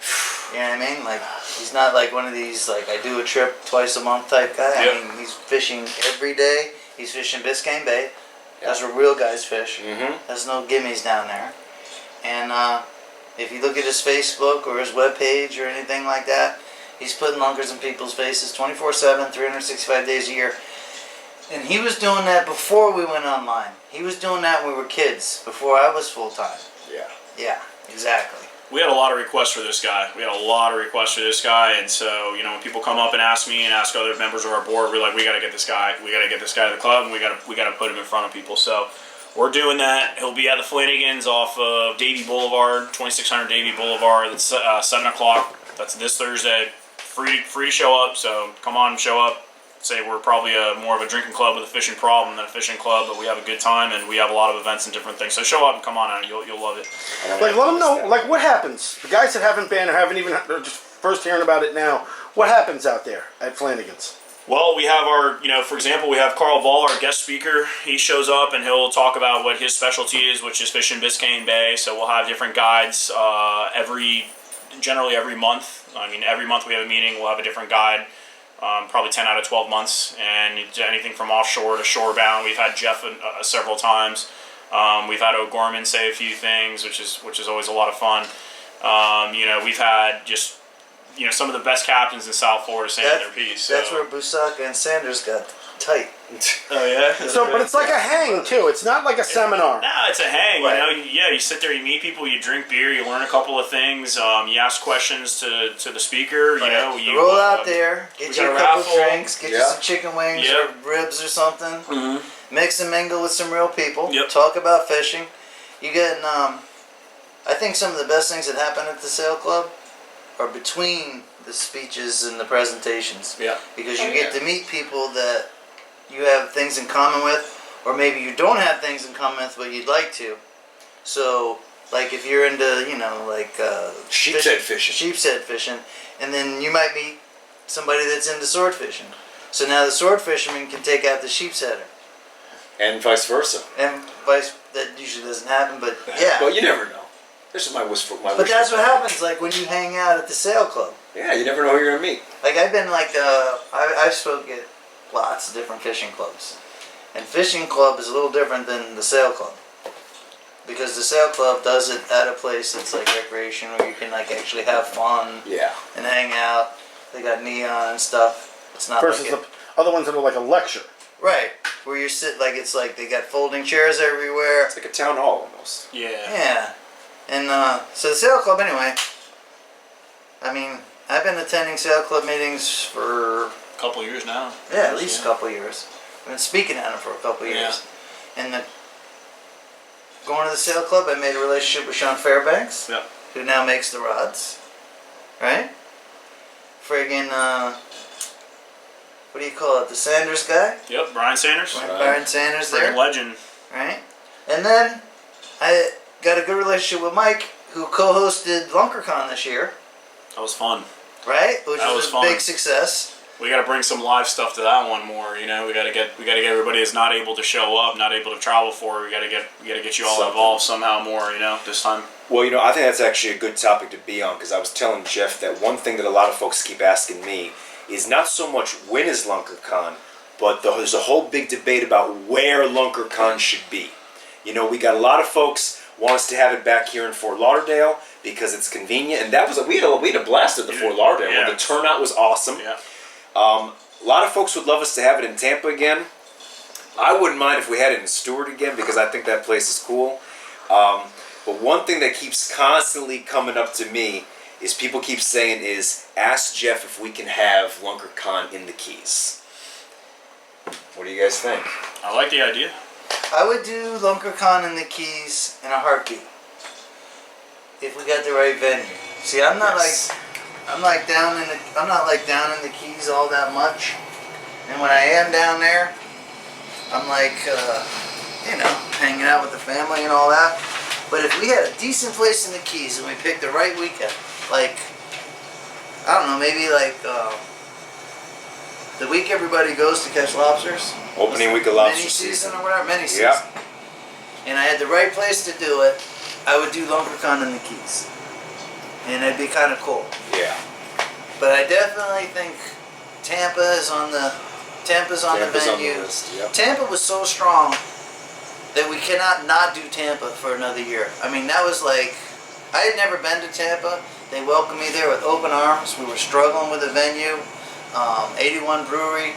You know what I mean? Like, he's not like one of these, like, I do a trip twice a month type guy. Yep. I mean, he's fishing every day. He's fishing Biscayne Bay. Yeah. That's where real guys fish. Mm-hmm. There's no gimmies down there. And if you look at his Facebook or his webpage or anything like that, he's putting lunkers in people's faces 24/7, 365 days a year. And he was doing that before we went online. He was doing that when we were kids, before I was full-time. Yeah. Yeah, exactly. We had a lot of requests for this guy. And so, you know, when people come up and ask me and ask other members of our board, we're like, we got to get this guy. We got to get this guy to the club, and we got to put him in front of people. So we're doing that. He'll be at the Flanagan's off of Davie Boulevard, 2600 Davie Boulevard. That's 7 o'clock. That's this Thursday. Free to show up. So come on, show up. Say we're probably more of a drinking club with a fishing problem than a fishing club, but we have a good time and we have a lot of events and different things. So show up and come on out. You'll love it. Like, let them know, like, what happens? The guys that haven't been or haven't even, they're just first hearing about it now, what happens out there at Flanagan's? Well, we have our, you know, for example, we have Carl Ball, our guest speaker. He shows up and he'll talk about what his specialty is, which is fishing Biscayne Bay. So we'll have different guides generally every month. I mean, every month we have a meeting, we'll have a different guide. Probably 10 out of 12 months, and anything from offshore to shorebound. We've had Jeff several times. We've had O'Gorman say a few things, which is always a lot of fun. You know, we've had just, you know, some of the best captains in South Florida saying their piece. So. That's where Busacca and Sanders got tight. Oh yeah. So, but it's like a hang too. It's not like a seminar. No, it's a hang. Right. You know, you sit there, you meet people, you drink beer, you learn a couple of things. You ask questions to the speaker. You know, you roll out there, get we you got a a couple raffle. drinks, get you some chicken wings Yep. or ribs or something. Mm-hmm. Mix and mingle with some real people. Yep. Talk about fishing. You get, I think some of the best things that happen at the sail club are between the speeches and the presentations. Yeah. Because you get to meet people that you have things in common with, or maybe you don't have things in common with, but you'd like to. So, like if you're into, you know, like Sheepshead fishing, and then you might meet somebody that's into sword fishing. So now the sword fisherman can take out the sheepsheader, and vice versa. and that usually doesn't happen, but yeah. Well, you never know. This is my wish. But that's what happens, like when you hang out at the sail club. Yeah, you never know who you're gonna meet. Like I've been like I've spoke at lots of different fishing clubs, and fishing club is a little different than the sail club, because the sail club does it at a place that's like recreation where you can like actually have fun Yeah. and hang out. They got neon and stuff. It's not Versus like the other ones that are like a lecture. right. where you sit it's like they got folding chairs everywhere. It's like a town hall almost. Yeah. Yeah. And so the Sail Club, anyway, I mean, I've been attending Sail Club meetings for... A couple of years now. Yeah, at least a couple of years. I've been speaking at them for a couple of years. And going to the Sail Club, I made a relationship with Sean Fairbanks, Yep. who now makes the rods. Right? Friggin', what do you call it? The Sanders guy? Yep, Brian Sanders. Byron Sanders there. Friggin' legend. Right? And then I got a good relationship with Mike, who co-hosted LunkerCon this year. That was fun. Right? Which That was was a fun. big success. We got to bring some live stuff to that one more. You know, we got to get everybody that's not able to show up, not able to travel for. We got to get you all Something. involved somehow more. You know, this time. Well, I think that's actually a good topic to be on, because I was telling Jeff that one thing that a lot of folks keep asking me is not so much when is LunkerCon, but there's a whole big debate about where LunkerCon should be. We got a lot of folks want us to have it back here in Fort Lauderdale because it's convenient, and that was we had a blast at the Fort Lauderdale. Yeah. The turnout was awesome. Yeah. A lot of folks would love us to have it in Tampa again. I wouldn't mind if we had it in Stewart again, because I think that place is cool. But one thing that keeps constantly coming up to me is people keep saying is, ask Jeff if we can have LunkerCon in the Keys. What do you guys think? I like the idea. I would do LunkerCon in the Keys in a heartbeat. If we got the right venue. See, I'm not I'm not down in the Keys all that much. And when I am down there, I'm hanging out with the family and all that. But if we had a decent place in the Keys and we picked the right weekend, I don't know, maybe the week everybody goes to catch lobsters. Opening week of lobster Mini season. season or whatever, mini season. Yeah. And I had the right place to do it, I would do LunkerCon in the Keys. And it'd be kind of cool. Yeah. But I definitely think Tampa's on the venue. list, yep. Tampa was so strong that we cannot not do Tampa for another year. I mean, that was I had never been to Tampa. They welcomed me there with open arms. We were struggling with the venue. 81 Brewery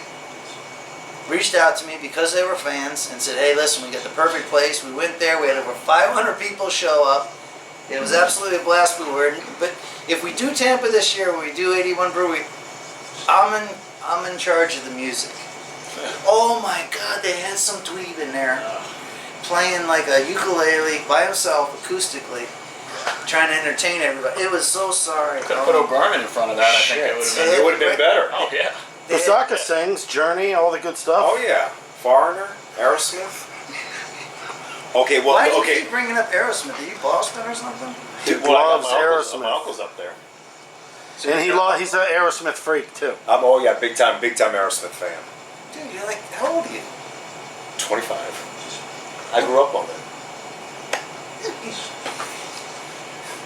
reached out to me because they were fans and said, hey, listen, we got the perfect place. We went there. We had over 500 people show up. It was absolutely a blast. But if we do Tampa this year, when we do 81 Brewery, I'm in charge of the music. Oh my God, they had some dweeb in there playing a ukulele by himself acoustically, trying to entertain everybody. It was so sorry. Could have put O'Gorman in front of that. I think Shit. it would have been better. Oh yeah. Busacca sings, Journey, all the good stuff. Oh yeah. Foreigner, Aerosmith. Okay, well, Why do you okay. keep bringing up Aerosmith? Are you Boston or something? He Well, I loves got my Aerosmith. uncle's up there. And he's an Aerosmith freak, too. Oh yeah, big time Aerosmith fan. Dude, you're how old are you? 25. I grew up on that.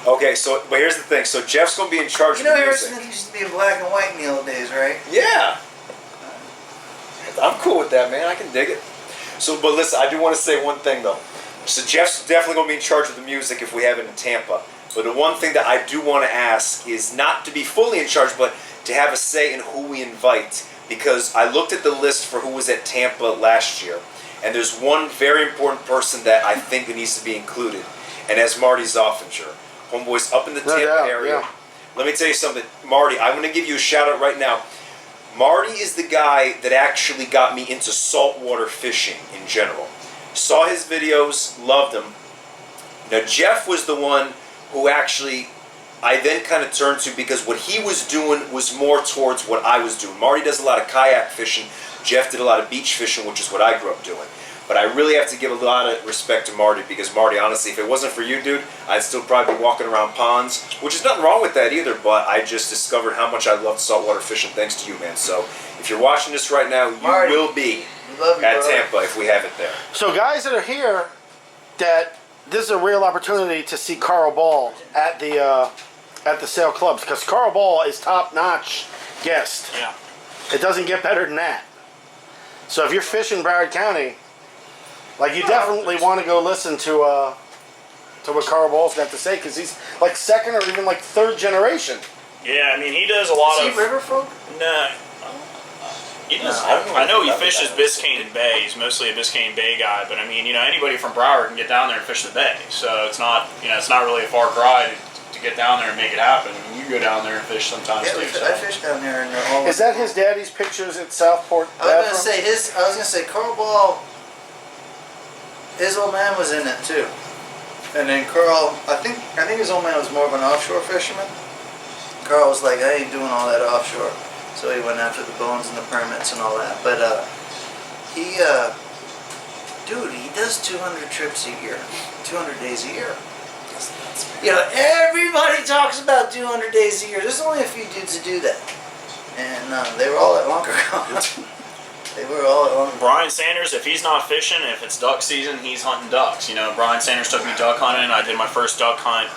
Okay, but here's the thing. So Jeff's gonna be in charge You of know the music. Aerosmith used to be in black and white in the old days, right? Yeah. I'm cool with that, man. I can dig it. But listen, I do want to say one thing though. So Jeff's definitely gonna be in charge of the music if we have it in Tampa. But the one thing that I do want to ask is not to be fully in charge, but to have a say in who we invite. Because I looked at the list for who was at Tampa last year, and there's one very important person that I think that needs to be included, and that's Marty Zoffinger. Homeboy's up in the Tampa area. Yeah. Let me tell you something, Marty, I'm going to give you a shout out right now. Marty is the guy that actually got me into saltwater fishing in general. Saw his videos, loved them. Now Jeff was the one who actually I then kind of turned to, because what he was doing was more towards what I was doing. Marty does a lot of kayak fishing. Jeff did a lot of beach fishing, which is what I grew up doing. But I really have to give a lot of respect to Marty, because Marty, honestly, if it wasn't for you, dude, I'd still probably be walking around ponds, which is nothing wrong with that either, but I just discovered how much I loved saltwater fishing thanks to you, man. So if you're watching this right now, you Marty, will be we love you, at brother. Tampa if we have it there. So guys that are here, this is a real opportunity to see Carl Ball at the Sail Clubs, because Carl Ball is top-notch guest. Yeah. It doesn't get better than that. So if you're fishing Broward County, you definitely want to go listen to what Carl Ball's got to say, because he's second or even third generation. Yeah, I mean he does a lot Is of. he river folk? No. He does. I don't know I know he anything about fishes that. Biscayne Bay. He's mostly a Biscayne Bay guy, but I mean, anybody from Broward can get down there and fish the bay. So it's not, it's not really a far cry to get down there and make it happen. I mean, you go down there and fish sometimes Yeah, too. So. I fish down there in the all. Is that his daddy's pictures at Southport? I was gonna say Carl Ball. His old man was in it too, and then Carl. I think his old man was more of an offshore fisherman. Carl was like, I ain't doing all that offshore, so he went after the bones and the permits and all that. But he does 200 trips a year, 200 days a year. Everybody talks about 200 days a year. There's only a few dudes that do that, and they were all at Lunker Con. They were all at Lunker. Brian Sanders, if he's not fishing, if it's duck season, he's hunting ducks. Brian Sanders took me duck hunting. I did my first duck hunt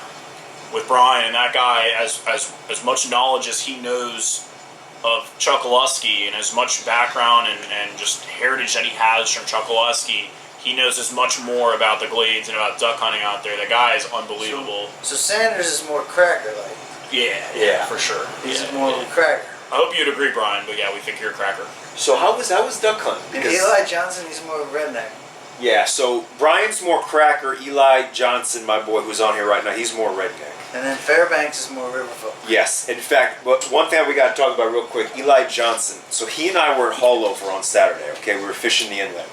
with Brian, and that guy, as much knowledge as he knows of Chokoloskee and as much background and just heritage that he has from Chokoloskee, he knows as much more about the glades and about duck hunting out there. The guy is unbelievable. So Sanders is more cracker-like. Yeah, for sure. He's more of a cracker. I hope you'd agree, Brian, but yeah, we think you're a cracker. So how was duck hunting? And Eli Johnson, he's more of a redneck. Yeah, so Brian's more cracker. Eli Johnson, my boy, who's on here right now, he's more redneck. And then Fairbanks is more riverfolk. Yes, in fact, but one thing we got to talk about real quick, Eli Johnson. So he and I were at Haulover on Saturday, okay? We were fishing the inlet.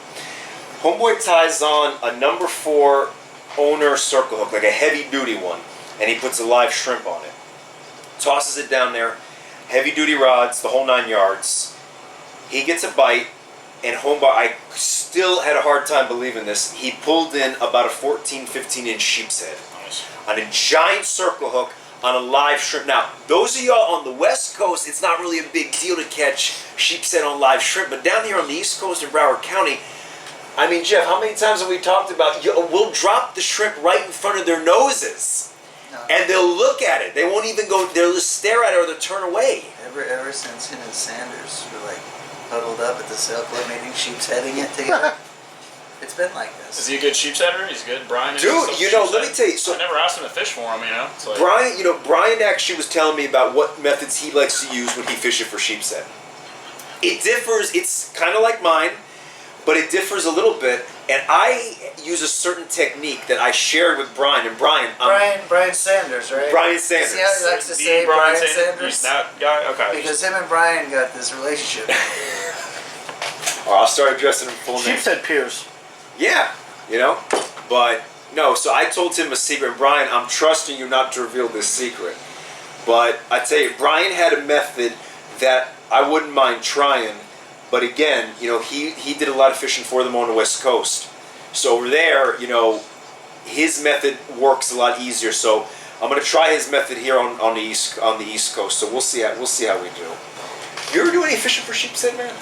Homeboy ties on a number 4 owner circle hook, like a heavy duty one, and he puts a live shrimp on it. Tosses it down there, heavy duty rods, the whole 9 yards. He gets a bite, and homeboy, I still had a hard time believing this. He pulled in about a 14, 15 inch sheep's head Nice. on a giant circle hook on a live shrimp. Now, those of y'all on the West Coast, it's not really a big deal to catch sheep's head on live shrimp, but down here on the East Coast in Broward County, I mean, Jeff, how many times have we talked about, we'll drop the shrimp right in front of their noses, and they'll look at it. They won't even go, they'll just stare at it or they'll turn away. Ever since him and Sanders were like huddled up at the sail club meeting, sheep's heading it together, it's been like this. Is he a good sheep's header? He's good. Brian is Dude, a let me tell you. So I never asked him to fish for him, It's like, Brian actually was telling me about what methods he likes to use when he fishes for sheep's head. It differs. It's kind of like mine, but it differs a little bit. And I use a certain technique that I shared with Brian. And Brian Sanders, right? Brian Sanders. See how he likes to the say Brian Sanders? That guy? Okay. Because him and Brian got this relationship. Or I'll start addressing him full name. Sheep's head piers. Yeah, but no. So I told him a secret. And Brian, I'm trusting you not to reveal this secret. But I tell you, Brian had a method that I wouldn't mind trying. But again, he did a lot of fishing for them on the West Coast. So over there, his method works a lot easier. So I'm going to try his method here on the East Coast. So we'll see how we do. You ever do any fishing for sheep's head, man?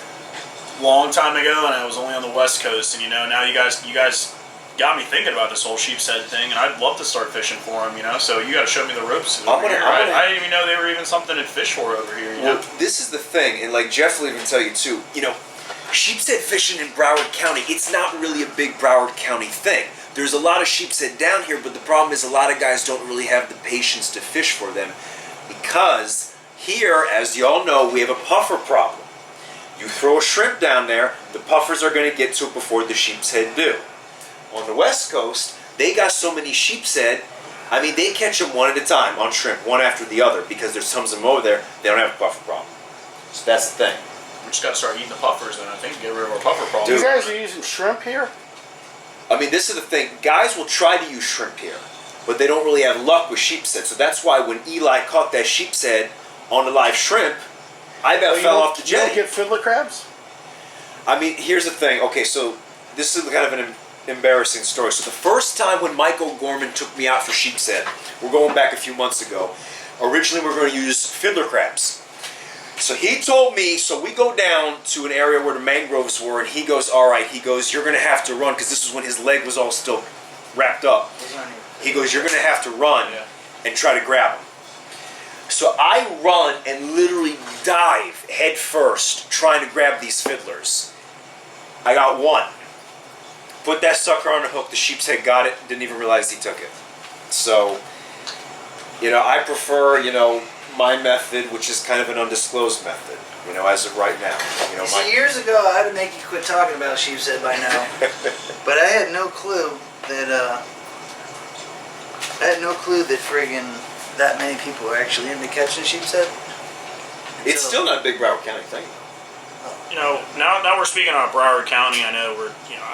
Long time ago, and I was only on the West Coast, and now you guys got me thinking about this whole sheep's head thing, and I'd love to start fishing for them, So you got to show me the ropes over here. I didn't even know they were even something to fish for over here. Well, this is the thing, and like Jeff will even tell you too. Sheep's head fishing in Broward County, it's not really a big Broward County thing. There's a lot of sheep's head down here, but the problem is a lot of guys don't really have the patience to fish for them because here, as you all know, we have a puffer problem. You throw a shrimp down there, the puffers are going to get to it before the sheep's head do. On the West Coast, they got so many sheep's head, they catch them one at a time on shrimp, one after the other, because there's tons of them over there, they don't have a puffer problem. So that's the thing. We just got to start eating the puffers, then I think, to get rid of our puffer problem. You guys are using shrimp here? This is the thing. Guys will try to use shrimp here, but they don't really have luck with sheep's head. So that's why when Eli caught that sheep's head on the live shrimp, I about fell off the You don't jetty. get fiddler crabs? Here's the thing. Okay, so this is kind of an embarrassing story. So the first time when Michael Gorman took me out for sheep's head, we're going back a few months ago, originally we were going to use fiddler crabs. So he told me, so we go down to an area where the mangroves were, and he goes, all right, you're going to have to run, because this was when his leg was all still wrapped up. He goes, you're going to have to run and try to grab him. So I run and literally dive head first trying to grab these fiddlers. I got one. Put that sucker on the hook, the sheep's head got it, didn't even realize he took it. So, I prefer, my method, which is kind of an undisclosed method, you know, as of right now. You know, See, years ago, I had to make you quit talking about sheep's head by now. But I had no clue that, friggin' that many people are actually into catching sheep's head. it's still not a big Broward County thing. You know, now we're speaking on Broward County. I know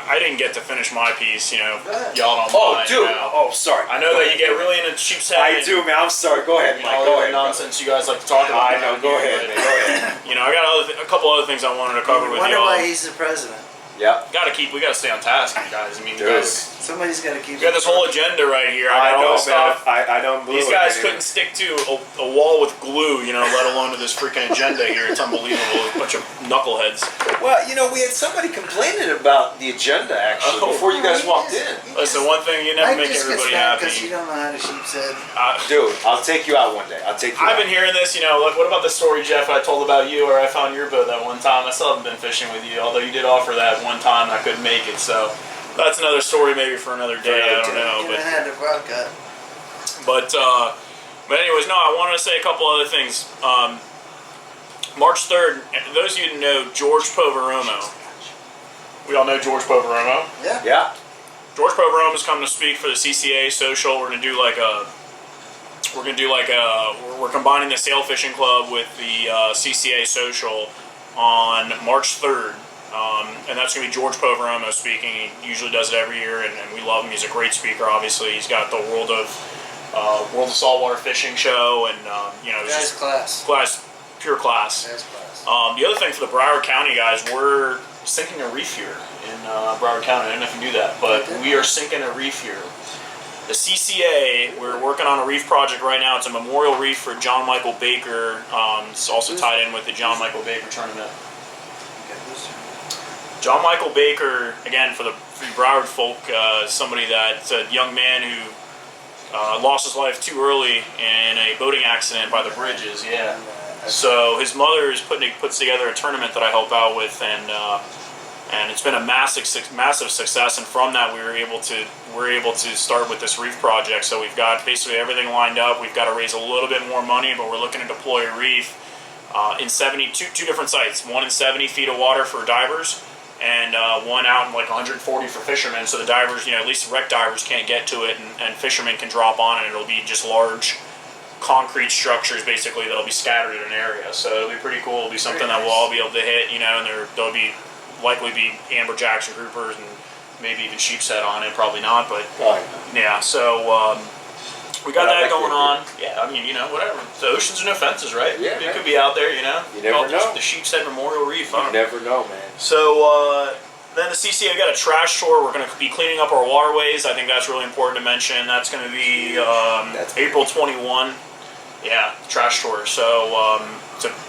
I didn't get to finish my piece. You know, Go ahead. y'all don't Oh, mind. dude. You know. Oh, sorry. I know that you get really into sheep's head. I do, man. I'm sorry. Go ahead, You Mike. know, Go all ahead. the nonsense you guys like to talk about. I know. Go ahead, man. Go ahead. You know, I got a couple other things I wanted to cover with Wonder y'all. why he's the president. Yeah. We gotta stay on task, you guys. I mean, you Dude. guys. Somebody's got to keep. You got this whole agenda right here. I got all this stuff. I don't believe These guys couldn't stick to a wall with glue, you know, let alone to this freaking agenda here. It's unbelievable. A bunch of knuckleheads. Well, you know, we had somebody complaining about the agenda actually Oh. before you guys walked in. Listen, one thing, you never make everybody because you happy. don't know how to sheep's head. Dude, I'll take you out one day. I'll take you I've out. been hearing this, you know, like, what about the story, Jeff, I told about you, or I found your boat that one time? I still haven't been fishing with you, although you did offer that one time and I couldn't make it, so that's another story maybe for another day, I don't know. You had the broadcast. But anyways, no, I wanted to say a couple other things. March 3rd, those of you who know George Poveromo, we all know George Poveromo. Yeah. Yeah. George Poveromo is coming to speak for the CCA social. We're combining the Sail Fishing Club with the CCA social on March 3rd. And that's going to be George Poveromo speaking. He usually does it every year, and we love him. He's a great speaker, obviously. He's got the World of Saltwater Fishing show, and you know, Guy's pure class. Guy's class. The other thing for the Broward County guys, we're sinking a reef here in Broward County. I don't know if you knew that, but we are sinking a reef here. The CCA, we're working on a reef project right now. It's a memorial reef for John Michael Baker. It's also tied in with the John Michael Baker tournament. John Michael Baker, again, for the Broward folk, somebody that's a young man who lost his life too early in a boating accident by the bridges. Yeah. So his mother puts together a tournament that I help out with, and it's been a massive success. And from that, we're able to start with this reef project. So we've got basically everything lined up. We've got to raise a little bit more money, but we're looking to deploy a reef in two different sites. One in 70 feet of water for divers, and one out in like 140 for fishermen. So the divers, you know, at least wreck divers can't get to it, and fishermen can drop on it. It'll be just large concrete structures basically that'll be scattered in an area. So it'll be pretty cool. It'll be something that we'll all be able to hit, you know, and there'll be likely be amberjacks and groupers and maybe even sheep's head on it. Probably not, but yeah. So we got that going on. Yeah, I mean, you know, whatever. The oceans are no fences, right? Yeah, it could be out there, you know. You never know. The Sheep's Head Memorial Reef. You never know, man. So then the CCA got a trash tour. We're going to be cleaning up our waterways. I think that's really important to mention. That's going to be April 21. Yeah, trash tour. So,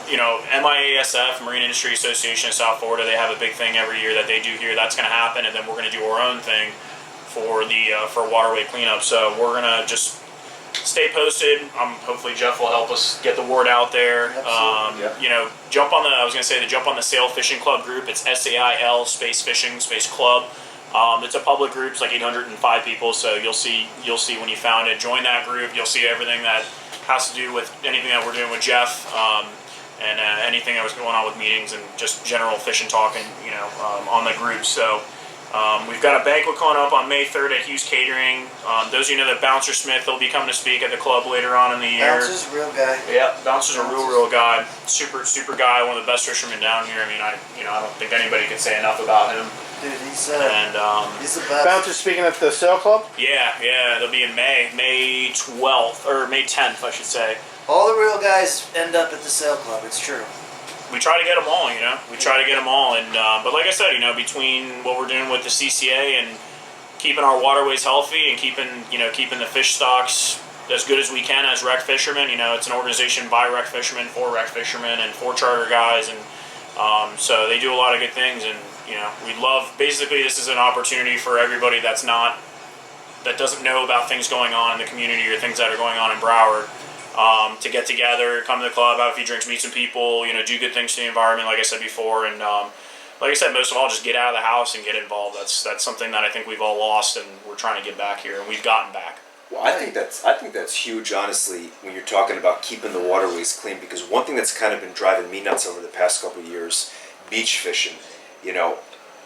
you know, MIASF, Marine Industry Association of South Florida, they have a big thing every year that they do here. That's going to happen, and then we're going to do our own thing for waterway cleanup. So we're going to just stay posted. Hopefully Jeff will help us get the word out there. You know, jump on the Sail Fishing Club group. It's SAIL space fishing space club. It's a public group. It's like 805 people. So you'll see when you found it. Join that group. You'll see everything that has to do with anything that we're doing with Jeff, and anything that was going on with meetings and just general fishing talking, you know, on the group. So we've got a banquet coming up on May 3rd at Hughes Catering. Those of you know that Bouncer Smith, will be coming to speak at the club later on in the year. Bouncer's a real guy. Yeah, Bouncer's a real guy. Super guy. One of the best fishermen down here. I mean, I don't think anybody can say enough about him. Dude, he's the best. Bouncer speaking at the Sail Club? Yeah, they'll be in May 12th, or May 10th, I should say. All the real guys end up at the Sail Club. It's true. We try to get them all, you know. We try to get them all, and but like I said, you know, between what we're doing with the CCA and keeping our waterways healthy and keeping the fish stocks as good as we can as rec fishermen, you know, it's an organization by rec fishermen, for rec fishermen, and for charter guys, and so they do a lot of good things, and you know, we love. Basically, this is an opportunity for everybody that doesn't know about things going on in the community or things that are going on in Broward. To get together, come to the club, have a few drinks, meet some people, you know, do good things to the environment, like I said before, and like I said, most of all, just get out of the house and get involved. That's something that I think we've all lost, and we're trying to get back here, and we've gotten back. Well, I think that's huge, honestly, when you're talking about keeping the waterways clean. Because one thing that's kind of been driving me nuts over the past couple of years, beach fishing. You know,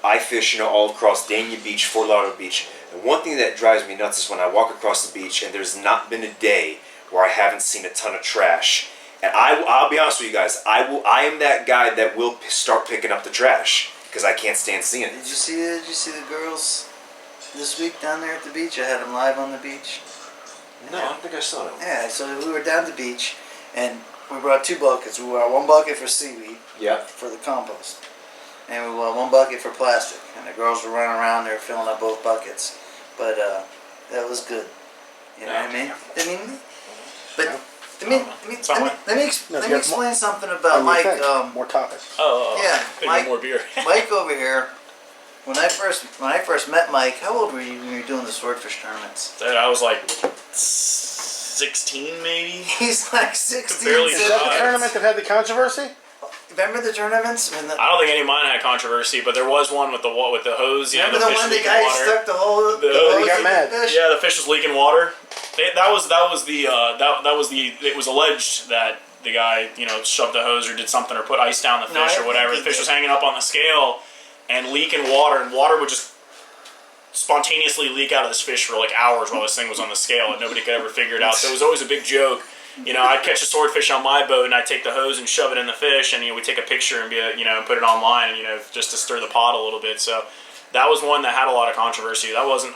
I fish, all across Dania Beach, Fort Lauderdale Beach. And one thing that drives me nuts is when I walk across the beach and there's not been a day where I haven't seen a ton of trash. And I'll be honest with you guys, I am that guy that will start picking up the trash because I can't stand seeing it. Did you see the girls this week down there at the beach? I had them live on the beach. No, I don't think I saw that. Yeah, so we were down at the beach, and we brought 2 buckets. We brought 1 bucket for seaweed, Yeah. for the compost, and we brought 1 bucket for plastic. And the girls were running around there filling up both buckets. But that was good. You know what I mean? Let me explain something about Mike. More topics. Yeah, Mike. More beer. Mike over here. When I first met Mike, how old were you when you were doing the swordfish tournaments? Dude, I was like 16 maybe. He's like 16. Barely Is that the tournament that had the controversy? Remember the tournaments? I don't think any of mine had controversy, but there was one with the hose. Remember the the fish one the leaking guy water. stuck the hole? The hose got in mad. The fish? Yeah, the fish was leaking water. It was alleged that the guy shoved the hose or did something or put ice down the fish or whatever. The fish was hanging up on the scale and leaking water, and water would just spontaneously leak out of this fish for like hours while this thing was on the scale, and nobody could ever figure it out. So it was always a big joke. I'd catch a swordfish on my boat, and I'd take the hose and shove it in the fish, and we'd take a picture and put it online, just to stir the pot a little bit. So that was one that had a lot of controversy. That wasn't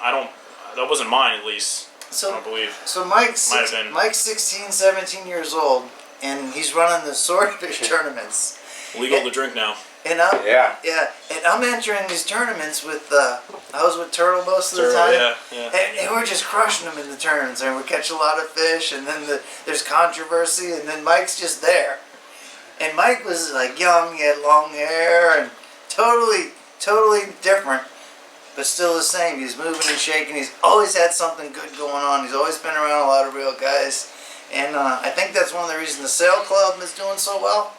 mine, at least. I don't believe. So Mike's Might have been. 16, 17 years old, and he's running the swordfish tournaments. Legal to drink now. And I'm entering these tournaments with I was with Turtle most of the time. Yeah. And we're just crushing them in the tournaments, and we catch a lot of fish, and then there's controversy, and then Mike's just there. And Mike was like young, he had long hair, and totally different, but still the same. He's moving and shaking. He's always had something good going on. He's always been around a lot of real guys. And I think that's one of the reasons the Sail Club is doing so well.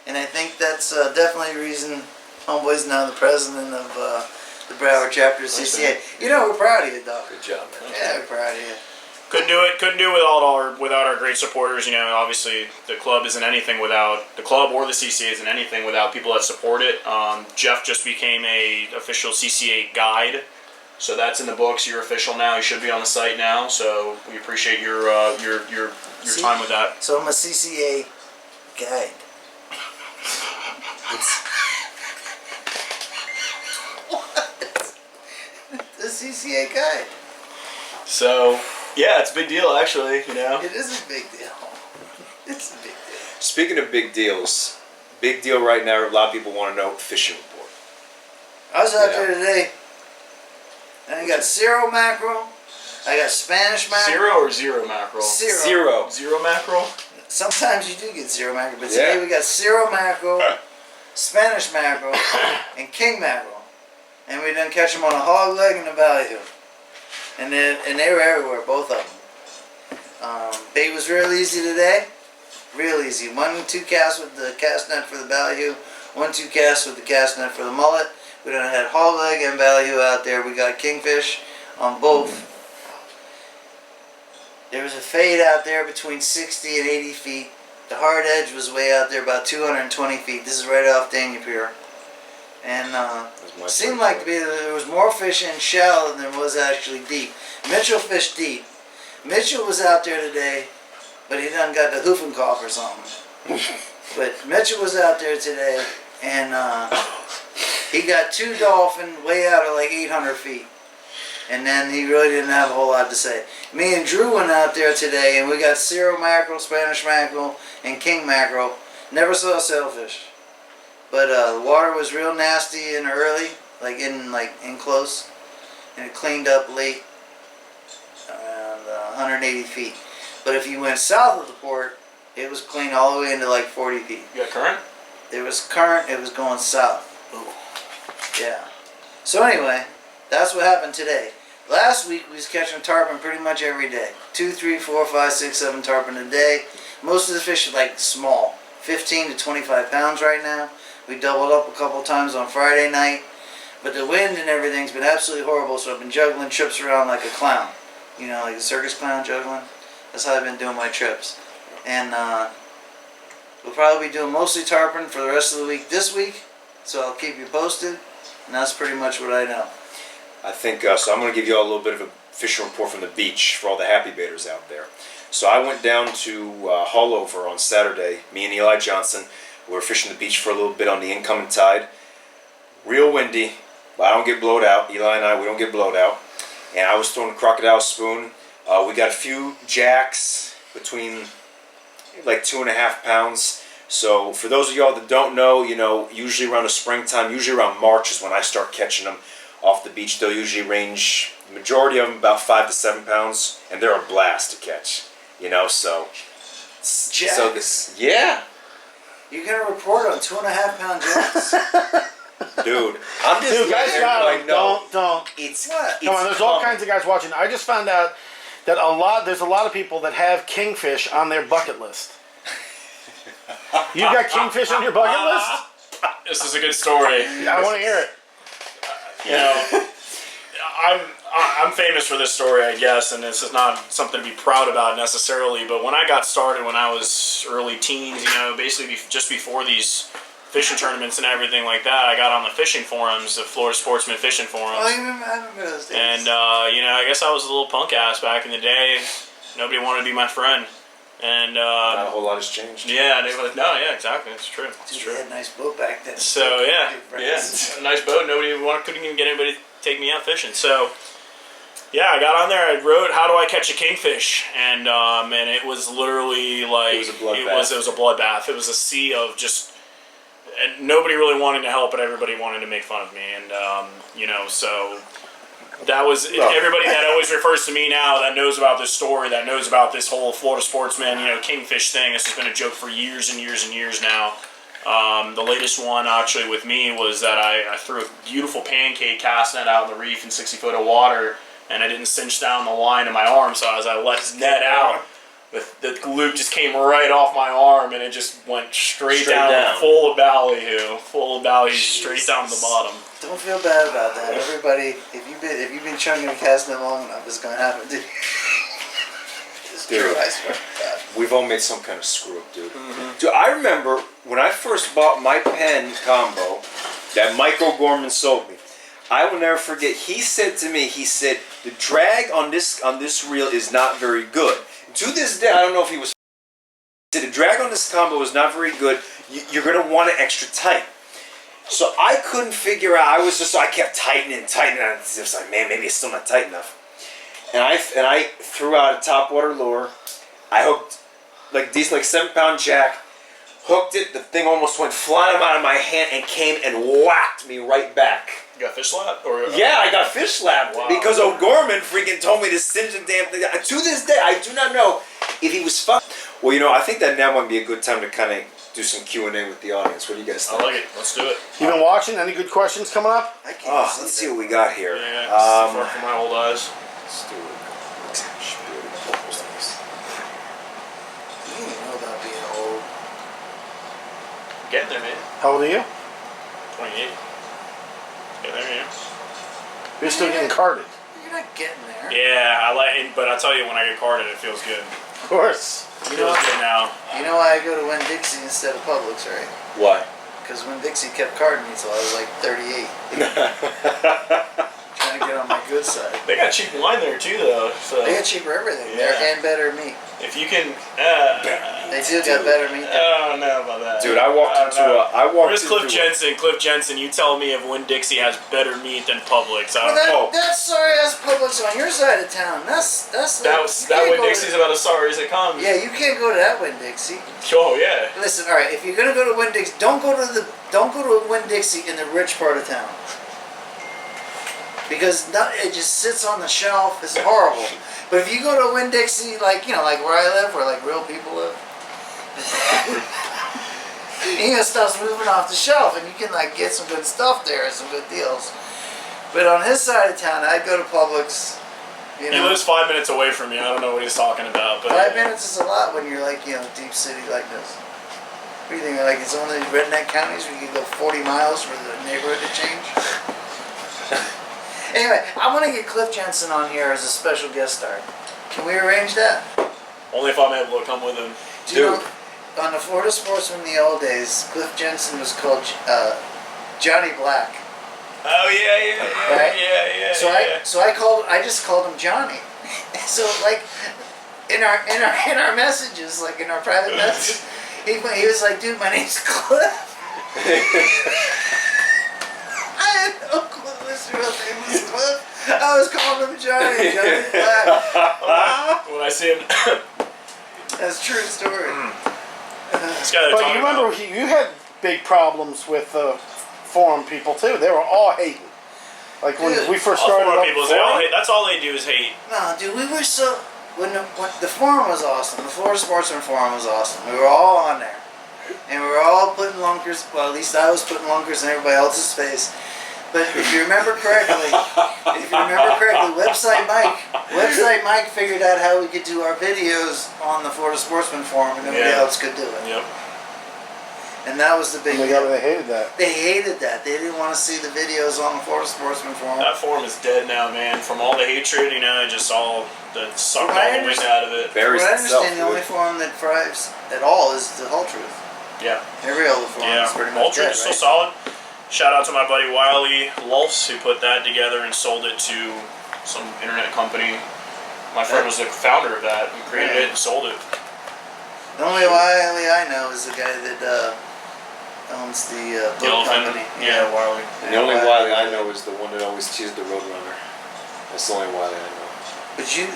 And I think that's definitely the reason Homeboy's now the president of the Broward Chapter of CCA. We're proud of you, Doc. Good job, man. Yeah, we're proud of you. Couldn't do it without our great supporters. Obviously the club isn't anything without the club, or the CCA isn't anything without people that support it. Jeff just became a official CCA guide, so that's in the books. You're official now. You should be on the site now. So we appreciate your time with that. So I'm a CCA guide. The CCA guide. So yeah, it's a big deal actually. It is a big deal. It's a big deal. Speaking of big deals, big deal right now, a lot of people want to know fishing report. I was out there today, and I got zero mackerel. I got Spanish mackerel. Zero or zero mackerel? Zero. Zero mackerel? Sometimes you do get zero mackerel, but today we got zero mackerel, Spanish mackerel, and king mackerel. And we done catch them on a hog leg and a ballyhoo. And they were everywhere, both of them. Bait was real easy today. Real easy. 1-2 casts with the cast net for the ballyhoo. 1-2 casts with the cast net for the mullet. We done had hog leg and ballyhoo out there. We got kingfish on both. There was a fade out there between 60 and 80 feet. The hard edge was way out there, about 220 feet. This is right off Dania Pier. And it seemed like there was more fish in shallow than there was actually deep. Mitchell fished deep. Mitchell was out there today, but he done got the hoofing cough or something. But Mitchell was out there today, and he got 2 dolphin way out at like 800 feet. And then he really didn't have a whole lot to say. Me and Drew went out there today, and we got zero mackerel, Spanish mackerel, and king mackerel. Never saw a sailfish. But the water was real nasty and early, like in close, and it cleaned up late, around 180 feet. But if you went south of the port, it was clean all the way into like 40 feet. You got current? There was current. It was going south. Ooh. Yeah. So anyway, that's what happened today. Last week we was catching tarpon pretty much every day. 2, 3, 4, 5, 6, 7 tarpon a day. Most of the fish are like small, 15 to 25 pounds right now. We doubled up a couple times on Friday night. But the wind and everything's been absolutely horrible, so I've been juggling trips around like a clown. You know, like a circus clown juggling. That's how I've been doing my trips. And we'll probably be doing mostly tarpon for the rest of the week this week. So I'll keep you posted. And that's pretty much what I know. I think, so I'm going to give you all a little bit of a fishing report from the beach for all the happy baiters out there. So I went down to Hullover on Saturday. Me and Eli Johnson. We were fishing the beach for a little bit on the incoming tide. Real windy, but I don't get blowed out. Eli and I, we don't get blowed out. And I was throwing a crocodile spoon. We got a few jacks between like 2.5 pounds. So for those of y'all that don't know, you know, usually around the springtime, usually around March is when I start catching them off the beach. They'll usually range, the majority of them about 5 to 7 pounds, and they're a blast to catch. You know, so Jacks? so this, yeah, You're gonna report on 2.5 pound jacks? dude. I'm just Dude, guys, letting got everybody them. know Don't. it's What? it's Come on, there's all coming. kinds of guys watching. I just found out that there's a lot of people that have kingfish on their bucket list. You got kingfish on your bucket list? This is a good story. I want to hear it. You know, I'm famous for this story, I guess, and this is not something to be proud about necessarily. But when I got started, when I was early teens, you know, basically just before these fishing tournaments and everything like that, I got on the fishing forums, the Florida Sportsman Fishing Forums. Oh, I remember those days. And, you know, I guess I was a little punk ass back in the day. Nobody wanted to be my friend. And, Not a whole lot has changed. yeah, they were like, no, yeah, exactly. It's true. It's Dude, true. they had a nice boat back then. So, yeah, Good yeah. friends. A nice boat. Couldn't even get anybody to take me out fishing. So, yeah, I got on there. I wrote, "How do I catch a kingfish?" And it was literally like It was a bloodbath. It was a bloodbath. It was a sea of just, and nobody really wanted to help, but everybody wanted to make fun of me. And you know, so that was everybody that always refers to me now that knows about this story, that knows about this whole Florida Sportsman, you know, kingfish thing. This has been a joke for years and years and years now. The latest one actually with me was that I threw a beautiful pancake cast net out in the reef in 60 foot of water, and I didn't cinch down the line of my arm, so as I let the net out, the loop just came right off my arm, and it just went straight down, full of ballyhoo, straight down to the bottom. Don't feel bad about that. Everybody, if you've been chunking a cast net long enough, it's gonna happen to you. It's Dude. true, I swear. God. We've all made some kind of screw up, dude. Dude, I remember when I first bought my pen combo that Michael Gorman sold me. I will never forget. He said to me, he said, the drag on this reel is not very good. To this day, I don't know if he was. He said the drag on this combo is not very good. You're gonna want it extra tight. So I couldn't figure out. I kept tightening. I was just like, man, maybe it's still not tight enough. And I threw out a topwater lure. I hooked like 7-pound jack. Hooked it. The thing almost went flying out of my hand and came and whacked me right back. You got fish slap? Or Yeah, I got fish slapped because O'Gorman freaking told me to cinch the damn thing. To this day, I do not know if he was fucked. Well, you know, I think that now might be a good time to kind of do some Q&A with the audience. What do you guys think? I like it. Let's do it. You been watching? Any good questions coming up? I can't Oh, let's see what we got here. Yeah, so far from my old eyes. Let's do it. You don't know about being old. Getting there, man. How old are you? 28. Getting there, yeah. You're still getting carded. You're not getting there. Yeah, but I tell you, when I get carded, it feels good. Of course. It feels good now. You know why I go to Winn-Dixie instead of Publix, right? Why? Because Winn-Dixie kept carding me till I was like 38. Trying to get on my good side. They got cheap wine there too, though. So They got cheaper everything Yeah. there and better meat. if you can, They do got better meat there. I don't know about that. Dude, I walked Where's Cliff into Jensen? Cliff Jensen, you tell me if Winn-Dixie has better meat than Publix. I Well, don't know. that sorry ass Publix on your side of town. That's That Winn-Dixie's about as sorry as it comes. Yeah, you can't go to that Winn-Dixie. Oh yeah. Listen, all right. If you're gonna go to Winn-Dixie, don't go to Winn-Dixie in the rich part of town. Because it just sits on the shelf. It's horrible. But if you go to Winn-Dixie, like where I live, where like real people live, stuff's moving off the shelf, and you can like get some good stuff there, some good deals. But on his side of town, I'd go to Publix. He lives 5 minutes away from me. I don't know what he's talking about, but 5 minutes is a lot when you're like deep city like this. What do you think? Like it's one of these redneck counties where you can go 40 miles for the neighborhood to change. Anyway, I want to get Cliff Jensen on here as a special guest star. Can we arrange that? Only if I'm able to come with him. Do you know, on the Florida Sportsman in the old days, Cliff Jensen was called Johnny Black. Oh yeah, Right? yeah. So I just called him Johnny. So like in our messages, like in our private messages, he was like, dude, my name's Cliff. I had no clue his real name was Cliff. I was calling him Johnny Black. When I see him, That's a true story. this guy. But you remember, you had big problems with forum people too. They were all hating. Like when Dude, we first All started forum up, people, they all hate. That's all they do is hate. No, dude, we were so when the forum was awesome. The Florida Sportsman forum was awesome. We were all on there, and we were all putting lunkers. Well, at least I was putting lunkers in everybody else's face. But if you remember correctly, Website Mike figured out how we could do our videos on the Florida Sportsman forum, and nobody else could do it. Yep. And that was the big. oh my God, they hated that. They hated that. They didn't want to see the videos on the Florida Sportsman forum. That forum is dead now, man. From all the hatred, just all the sucked all the wind out of it. Buries What I itself, understand, the only dude. forum that thrives at all is the Whole Truth. Yeah. Every other forum Yeah. is pretty All much Truth dead, is right? still solid. Shout out to my buddy Wiley Lulfs who put that together and sold it to some internet company. My friend was the founder of that and created it and sold it. The only Wiley I know is the guy that owns the book Elephant. company. Yeah, Wiley. And the only Wiley I know is the one that always teased the Roadrunner. That's the only Wiley I know. But you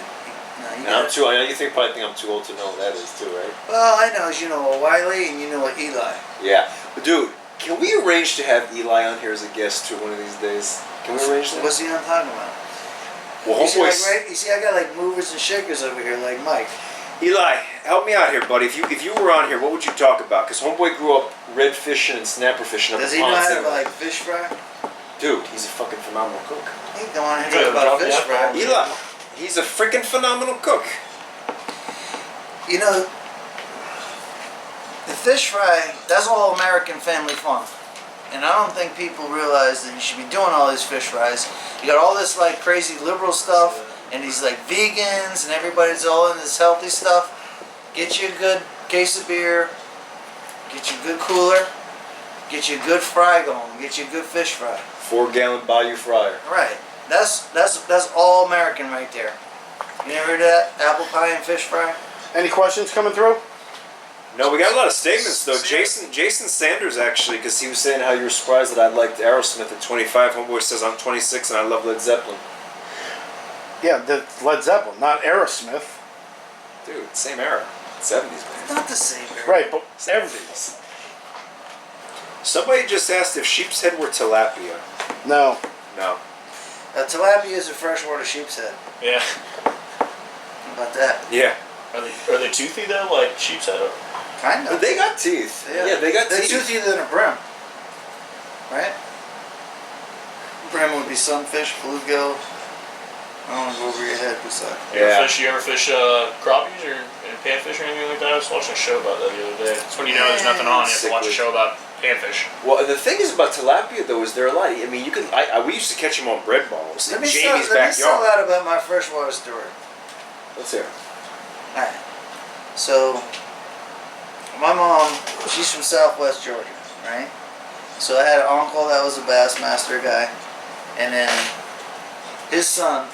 And I'm too. I know you probably think I'm too old to know what that is too, right? Well, I know is you know a Wiley and you know a Eli. Yeah, but dude, can we arrange to have Eli on here as a guest too one of these days? Can we arrange that? What's he on talking about? Well, You see, homeboy, you see, I got like movers and shakers over here, like Mike. Eli, help me out here, buddy. If you were on here, what would you talk about? Because homeboy grew up red fishing and snapper fishing up Does in he know how to Ponce. like fish fry? dude, he's a fucking phenomenal cook. He don't want to Good, talk about drop fish the fry. F-bomb. Eli, he's a freaking phenomenal cook. You know, the fish fry, that's all American family fun. And I don't think people realize that you should be doing all these fish fries. You got all this like crazy liberal stuff and these like vegans and everybody's all in this healthy stuff. Get you a good case of beer, get you a good cooler, get you a good fry going, get you a good fish fry. 4-gallon Bayou fryer. Right. That's all American right there. You never heard of that? Apple pie and fish fry? Any questions coming through? No, we got a lot of statements though. See ya. Jason Sanders actually, because he was saying how you were surprised that I liked Aerosmith at 25. Homeboy says I'm 26 and I love Led Zeppelin. Yeah, the Led Zeppelin, not Aerosmith. Dude, same era, 70s man. Not the same. Eric. Right, but 70s. Somebody just asked if sheep's head were tilapia. no. No. Tilapia is a freshwater sheep's head. Yeah. How about that? Yeah. Are they toothy though, like sheep's head? Kind of. They got teeth. Yeah, they got They're teeth. toothier than a brim. Right? Brim would be sunfish, bluegill. I don't want to go over your head, Busacca. You ever fish crappies or panfish or anything like that? I was watching a show about that the other day. It's when you know there's nothing on, you have to watch a show about panfish. Well, and the thing is about tilapia though is there are a lot. I mean, you can. We used to catch them on bread balls in Let me Jamie's tell backyard. out about my freshwater story. Let's hear. Alright. So, my mom, she's from Southwest Georgia, right? So I had an uncle that was a Bassmaster guy, and then his son,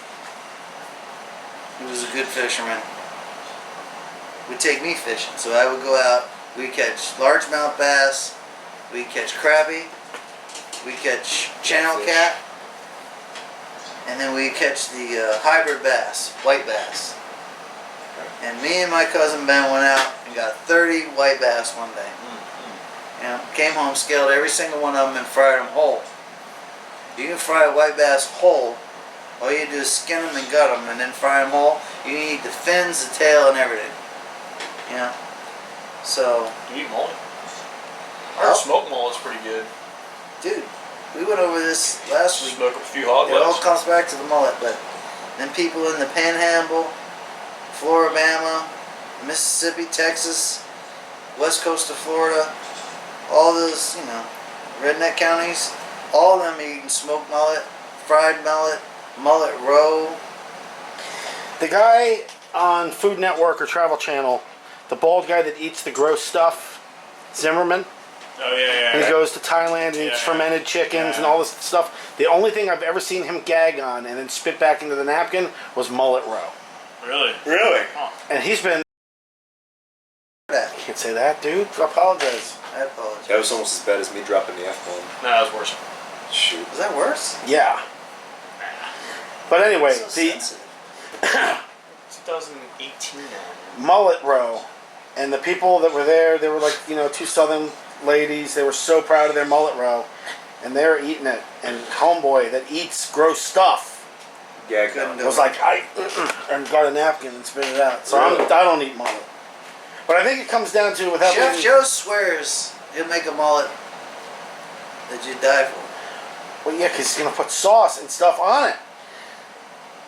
he was a good fisherman, would take me fishing. So I would go out, we'd catch largemouth bass, we'd catch crappie, we'd catch channel cat, and then we'd catch the hybrid bass, white bass. And me and my cousin Ben went out and got 30 white bass one day. And came home, scaled every single one of them and fried them whole. You can fry a white bass whole. All you do is skin them and gut them and then fry them whole. You can eat the fins, the tail, and everything. You know? So, Do you eat mullet? Oh. Our smoked mullet's pretty good. dude, we went over this last week. Smoke a few hog It all legs. comes back to the mullet, but then people in the Panhandle, Floribama, Mississippi, Texas, west coast of Florida, all those, redneck counties, all of them are eating smoked mullet, fried mullet, Mullet Row. The guy on Food Network or Travel Channel, the bald guy that eats the gross stuff, Zimmerman. Oh yeah. He goes to Thailand and eats Yeah. fermented chickens and all this stuff. The only thing I've ever seen him gag on and then spit back into the napkin was Mullet Row. Really? Really? And he's been... That. Can't say that, dude. I apologize. I apologize. That was almost as bad as me dropping the F-bomb. No, that was worse. Shoot. Was that worse? Yeah. But anyway, So the sensitive. 2018 now. Mullet Row, and the people that were there, they were like, two southern ladies. They were so proud of their Mullet Row, and they were eating it. And homeboy that eats gross stuff Yeah, Couldn't do was like, and got a napkin and spit it out. So Really? I don't eat mullet. But I think it comes down to without Chef being, Joe swears he'll make a mullet that you'd die for. well, yeah, because he's gonna put sauce and stuff on it,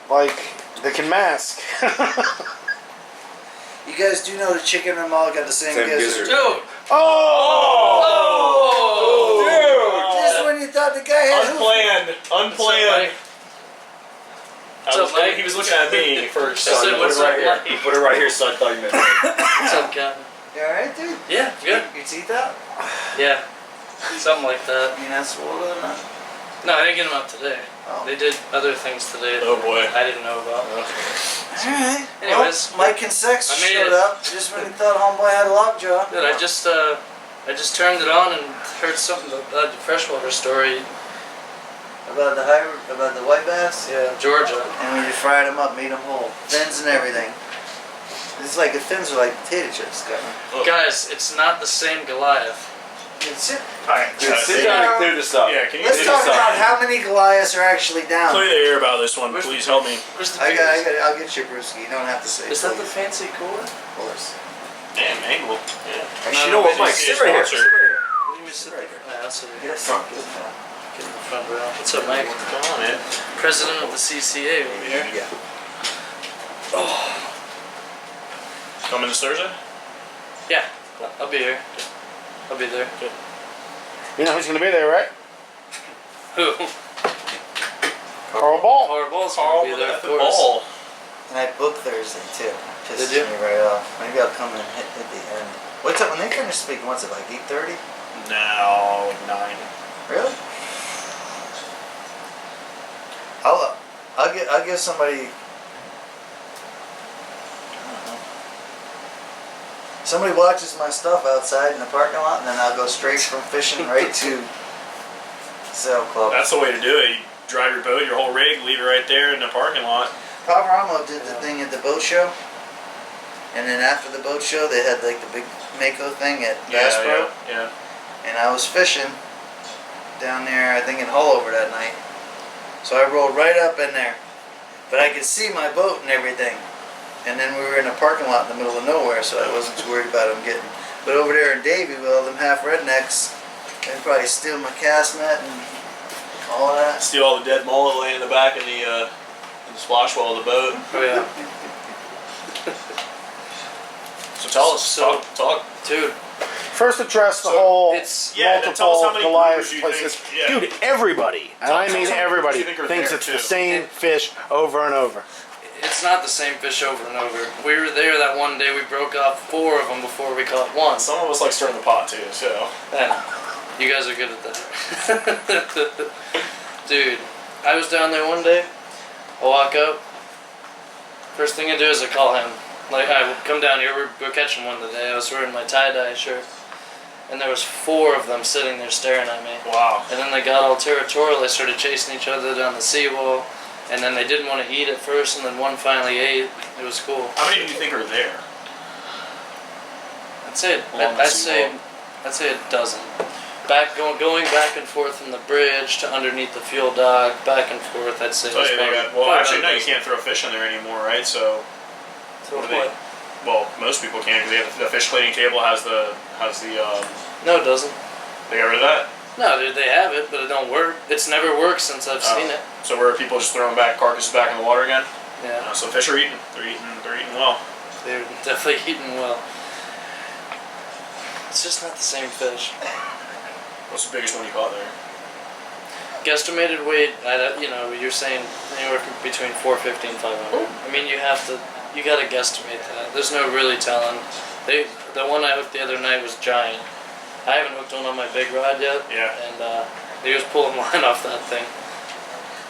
like they can mask. You guys do know the chicken and mullet got the same Same gizzard. gizzard. Dude! Just when you thought the guy had Unplanned. What's up, Mike? He was looking at me first. I said, what's up, Mike? He put it right here, so I thought you meant me. What's up, Captain? You alright, dude? Yeah, good. Your teeth out? Yeah. Something like that. You not swollen or not? No, I didn't get them out today. Oh. They did other things today Oh, that boy. I didn't know about. Alright. Anyways, well, Mike and Sex I made showed it. up just when he thought homeboy had a lockjaw. Dude, I just turned it on and heard something about the freshwater story. About the white bass? Yeah, Georgia. And we just fried them up, made them whole. Fins and everything. It's like the fins are like potato chips, kind of. Guys, it's not the same Goliath. Sit Alright, Sit down and clear this up. Yeah, can you Let's clear talk this up? about how many Goliaths are actually down. Clear the air about this one, please help me. Where's the I'll get you, Brewski. You don't have to say. Is that the please. fancy cooler? Of course. Damn, angle. Yeah. Actually, you know what, Mike? Sit right here. Sit right here. What do you mean sit right here? Yeah, I'll sit right here. Get in the front row. What's up, Mike? What's going on, man? President of the CCA over here. Yeah. Coming this Thursday? Yeah, I'll be here. I'll be there. You know who's gonna be there, right? Who? Carl Ball. Ball's Carl gonna be there, of with the course. ball. And I booked Thursday too. Pisses Did you? me right off. Maybe I'll come and hit the end. What's up when they finish speaking? What's it like 8:30? No, 9. Really? I'll give somebody. I don't know. Somebody watches my stuff outside in the parking lot, and then I'll go straight from fishing right to Sail Club. That's the way to do it. You drive your boat, your whole rig, leave it right there in the parking lot. Paparamo did the thing at the boat show, and then after the boat show, they had like the big Mako thing at Bass Pro, Yeah. and I was fishing down there, I think in Hullover that night. So I rolled right up in there, but I could see my boat and everything. And then we were in a parking lot in the middle of nowhere, so I wasn't too worried about them getting. But over there in Davie, with all them half rednecks, they'd probably steal my cast net and all that. Steal all the dead mullet laying in the back in the splash wall of the boat. Oh yeah. So tell us, So- talk. Dude, First address the So whole it's- Yeah, then tell us how multiple many Goliath groups you places. think- yeah. Dude, everybody, and I mean everybody, you think are thinks there, it's too. the same fish over and over. it's not the same fish over and over. We were there that one day. We broke off 4 of them before we caught one. Some of us like stirring the pot too, so. Yeah, you guys are good at that. Dude, I was down there one day. I walk up. First thing I do is I call him. Like, I come down here. We're catching one today. I was wearing my tie-dye shirt. And there was 4 of them sitting there staring at me. Wow. And then they got all territorial. They started chasing each other down the seawall. And then they didn't want to eat at first, and then one finally ate. It was cool. How many do you think are there? Along the I'd say a dozen. Going back and forth from the bridge to underneath the fuel dock, back and forth. I'd say. So it's yeah, they probably- got, well, probably actually, about no, a you can't throw fish in there anymore, right? So, dozen. what do they? Well, most people can because they have the fish cleaning table has the No, it doesn't. they got rid of that. No, they have it, but it don't work. It's never worked since I've seen it. So where are people just throwing back carcasses back in the water again? Yeah, So fish are eating. They're eating well. they're definitely eating well. It's just not the same fish. What's the biggest one you caught there? guesstimated weight, you're saying anywhere between 450 and 500. I mean, you gotta guesstimate that. There's no really telling. The one I hooked the other night was giant. I haven't hooked one on my big rod yet. Yeah. And he was pulling line off that thing.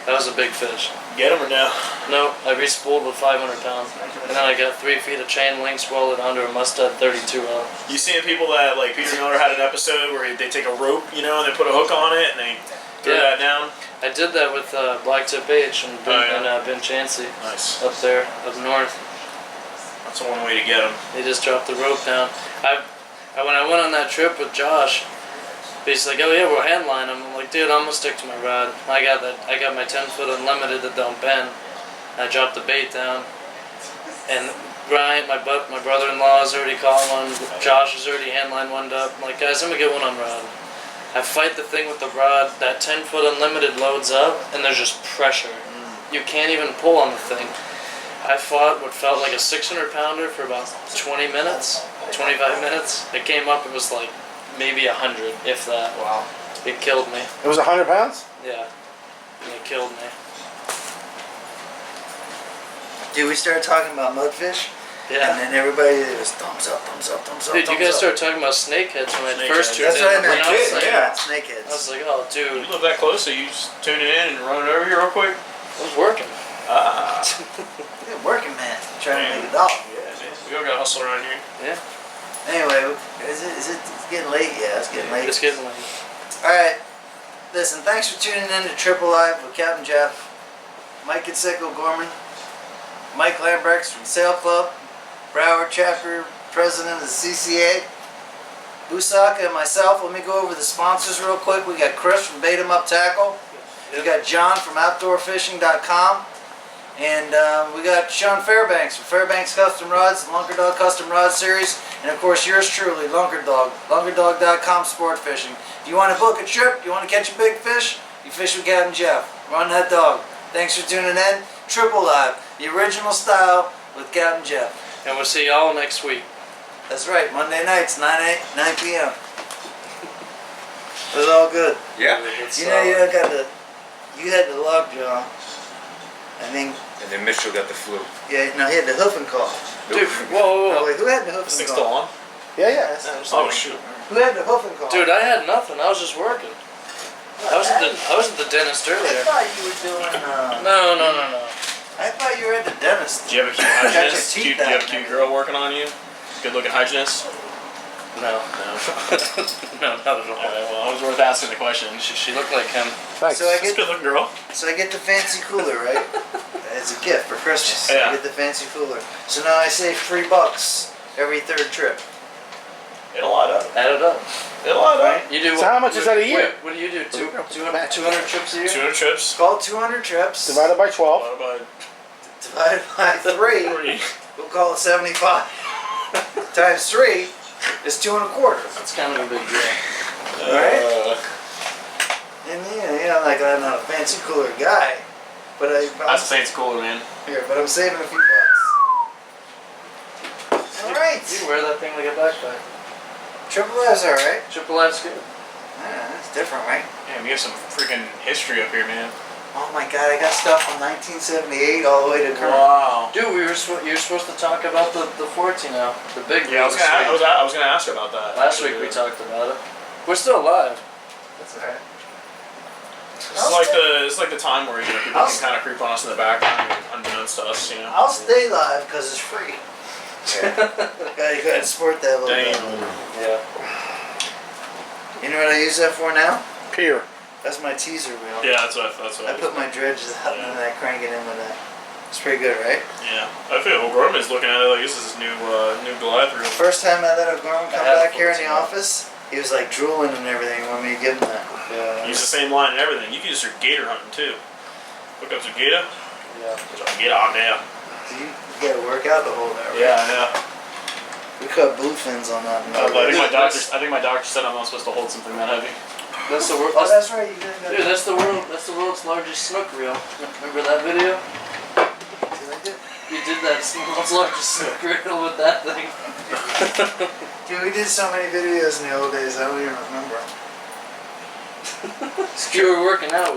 That was a big fish. Get him or no? No, I re-spooled with 500 pounds. And then I got 3 feet of chain link, swirled it under a Mustad 32L. You seen people that, like, Peter Miller had an episode where they take a rope, and they put a hook on it, and they throw that down? I did that with Blacktip H and Ben Chansey. Nice. Up there, up north. That's one way to get them. They just dropped the rope down. When I went on that trip with Josh, he's like, "Oh yeah, we'll handline them." I'm like, "Dude, I'm gonna stick to my rod. I got my 10-foot unlimited that don't bend." And I dropped the bait down, and Brian, my brother-in-law, is already caught one. Josh is already handline one up. I'm like, "Guys, I'm gonna get one on rod." I fight the thing with the rod. That 10-foot unlimited loads up, and there's just pressure. You can't even pull on the thing. I fought what felt like a 600-pounder for about 20 minutes, 25 minutes. It came up, it was like maybe 100, if that. Wow. It killed me. It was 100 pounds? Yeah. It killed me. Dude, we started talking about mudfish, and Yeah. then everybody was thumbs up, thumbs up, thumbs up. Dude, you thumbs guys up. started talking about snakeheads when I first tuned That's in. what I meant. And I was like, Yeah, I snakeheads. was like, oh, You dude, live that close, so you just tune it in and run it over here real quick? I was working. Ah. Good working man, trying to make a dollar. Yeah, man. We all got hustle around here. Yeah. Anyway, it's getting late? Yeah, it's getting late. It's getting late. Alright, listen, thanks for tuning in to Triple Live with Captain Jeff, Mike Conseco Gorman, Mike Lambrechts from Sail Club, Broward Chapter, President of the CCA, Busacca, and myself. Let me go over the sponsors real quick. We got Chris from Bait 'em Up Tackle. We got John from OutdoorFishing.com. And we got Sean Fairbanks from Fairbanks Custom Rods, Lunker Dog Custom Rod Series, and of course yours truly, Lunker Dog, LunkerDog.com Sport Fishing. If you want to book a trip, you want to catch a big fish, you fish with Captain Jeff. Run that dog. Thanks for tuning in. Triple Live, the original style with Captain Jeff. And we'll see y'all next week. That's right, Monday nights, 9 p.m. It was all good. Yeah. It's, You know, you had the lockjaw. I mean, And then Mitchell got the flu. yeah, no, he had the hoof and call. Dude, whoa. Oh, wait, who had the hoof This and thing's call? still on? Yeah, yeah. Oh, shoot. Who had the hoof and call? Dude, I had nothing. I was just working. I was at the dentist I earlier. thought you were doing. No. I thought you were at the dentist. Do you have a cute Got your hygienist? Do teeth you have a out, cute man. girl working on you? Good looking hygienist? No. No, not at all. Okay, well, it was worth asking the question. She looked like him. Thanks. So I That's a get, good looking girl. so I get the fancy cooler, right? It's a gift for Christmas. Yeah. I get the fancy cooler. So now I save $3 every third trip. It'll add up. Add it up. It'll add up. Right? You do. So how much is that a year? Wait, what do you do? 200 trips a year? 200 trips. It's called 200 trips. Divided by 12. What about Divided by 3. 3? We'll call it 75. Times 3 is 2 1/4. That's kind of a big deal. Right? And like I'm not a fancy cooler guy, but That's the Saints cooler, man. but I'm saving a few bucks. All right. You can wear that thing like a backpack. Triple F's all right. Triple Life's good. Yeah, that's different, right? Damn, you have some freaking history up here, man. Oh my God, I got stuff from 1978 all the way to current. Wow. Dude, you were supposed to talk about the 14 now. The big Yeah, I was gonna ask her about that. Last week we talked about it. We're still alive. That's all right. It's like the time where people can kind of creep on us in the background, unbeknownst to us, you know. I'll stay live because it's free. Gotta go ahead and support that a little bit. Yeah. You know what I use that for now? Pier. That's my teaser wheel. Yeah, that's what I put my dredges out and then I crank it in with that. It's pretty good, right? Yeah, I feel Gorman's looking at it like this is his new Goliath reel. First time I let O'Gorman come I had back here in the 14. office, he was like drooling and everything. He wanted me to give him that. Yeah. Use the same line and everything. You can use your gator hunting too. Hook up to gator. Yeah. Get on there. You gotta work out to hold that, right? Yeah, I know. We cut bluefins on that. I think my doctor said I'm not supposed to hold something that heavy. That's the world. Oh, that's right. You didn't Dude, that's the world's largest snook reel. Remember that video? You did that world's largest snook reel with that thing. Dude, we did so many videos in the old days. I don't even remember. You were working out.